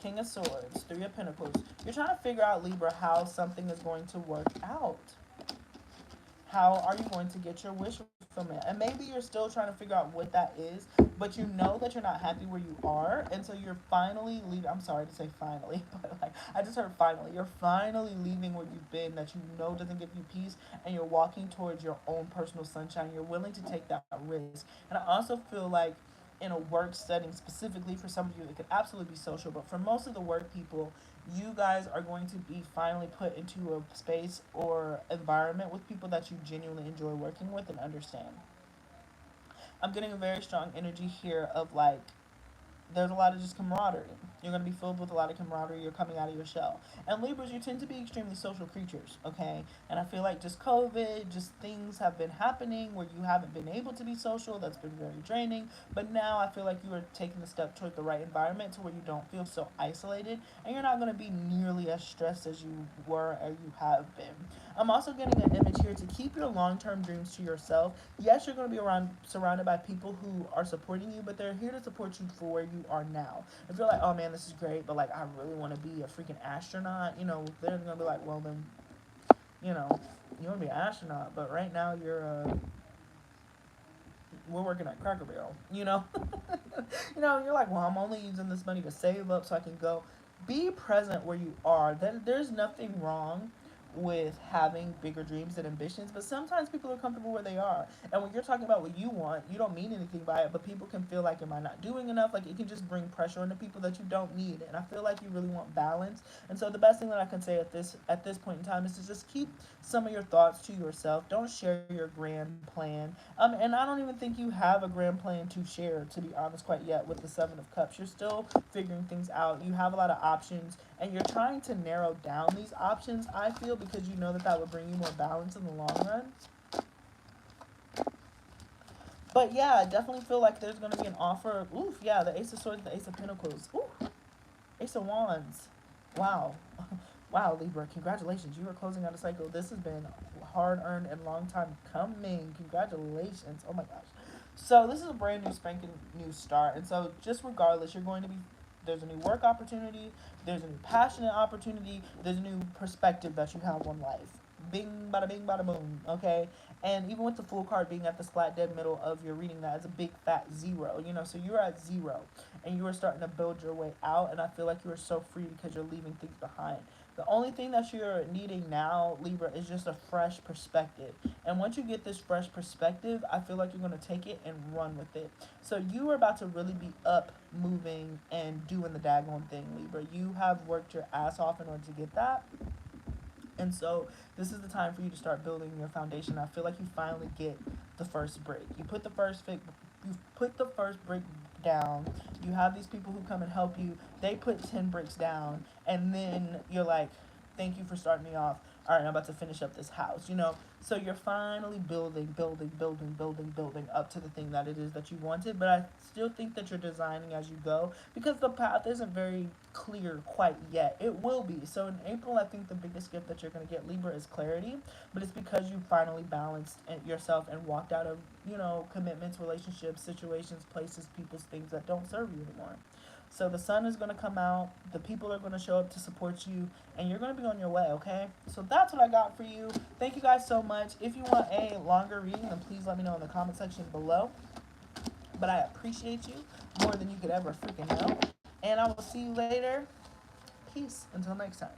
King of Swords, Three of Pentacles. You're trying to figure out, Libra, how something is going to work out. How are you going to get your wish fulfillment? And maybe you're still trying to figure out what that is, but you know that you're not happy where you are, and so you're finally leaving. I'm sorry to say finally, but like I just heard finally. You're finally leaving where you've been that you know doesn't give you peace, and you're walking towards your own personal sunshine. You're willing to take that risk. And I also feel like in a work setting, specifically for some of you, it could absolutely be social, but for most of the work people, you guys are going to be finally put into a space or environment with people that you genuinely enjoy working with and understand. I'm getting a very strong energy here of like there's a lot of just camaraderie. You're going to be filled with a lot of camaraderie. You're coming out of your shell. And Libras, you tend to be extremely social creatures, okay? And I feel like just COVID, just things have been happening where you haven't been able to be social. That's been very draining. But now I feel like you are taking the step toward the right environment to where you don't feel so isolated. And you're not going to be nearly as stressed as you were or you have been. I'm also getting an image here to keep your long-term dreams to yourself. Yes, you're going to be surrounded by people who are supporting you, but they're here to support you for where you are now. If you're like, oh man, this is great, but like I really want to be a freaking astronaut, they're going to be like, well then, you want to be an astronaut, but right now we're working at Cracker Barrel, you're like, well, I'm only using this money to save up so I can go. Be present where you are. Then there's nothing wrong with having bigger dreams and ambitions, but sometimes people are comfortable where they are. And when you're talking about what you want, you don't mean anything by it, but people can feel like, am I not doing enough? Like, it can just bring pressure on the people that you don't need. And I feel like you really want balance. And so the best thing that I can say at this point in time is to just keep some of your thoughts to yourself. Don't share your grand plan. And I don't even think you have a grand plan to share, to be honest, quite yet with the Seven of Cups. You're still figuring things out. You have a lot of options, and you're trying to narrow down these options, I feel, because you know that that would bring you more balance in the long run. But yeah, I definitely feel like there's going to be an offer. Oof, yeah, the Ace of Swords, the Ace of Pentacles. Ooh, Ace of Wands. Wow. Wow, Libra, congratulations. You are closing out a cycle. This has been hard-earned and long time coming. Congratulations. Oh my gosh. So this is a brand new spanking new start. And so just regardless, you're going to be, there's a new work opportunity, there's a new passionate opportunity, there's a new perspective that you have on life. Bing, bada boom, okay? And even with the Fool card being at the flat dead middle of your reading, that is a big fat zero, so you're at zero, and you are starting to build your way out, and I feel like you are so free because you're leaving things behind. The only thing that you're needing now, Libra, is just a fresh perspective. And once you get this fresh perspective, I feel like you're going to take it and run with it. So you are about to really be up, moving, and doing the daggone thing, Libra. You have worked your ass off in order to get that. And so this is the time for you to start building your foundation. I feel like you finally get the first brick. You put the first brick down. You have these people who come and help you. They put 10 bricks down, and then you're like, thank you for starting me off. All right, I'm about to finish up this house, So you're finally building up to the thing that it is that you wanted. But I still think that you're designing as you go because the path isn't very clear quite yet. It will be. So in April, I think the biggest gift that you're going to get, Libra, is clarity. But it's because you finally balanced yourself and walked out of, commitments, relationships, situations, places, people's things that don't serve you anymore. So the sun is going to come out, the people are going to show up to support you, and you're going to be on your way, okay? So that's what I got for you. Thank you guys so much. If you want a longer reading, then please let me know in the comment section below. But I appreciate you more than you could ever freaking know. And I will see you later. Peace. Until next time.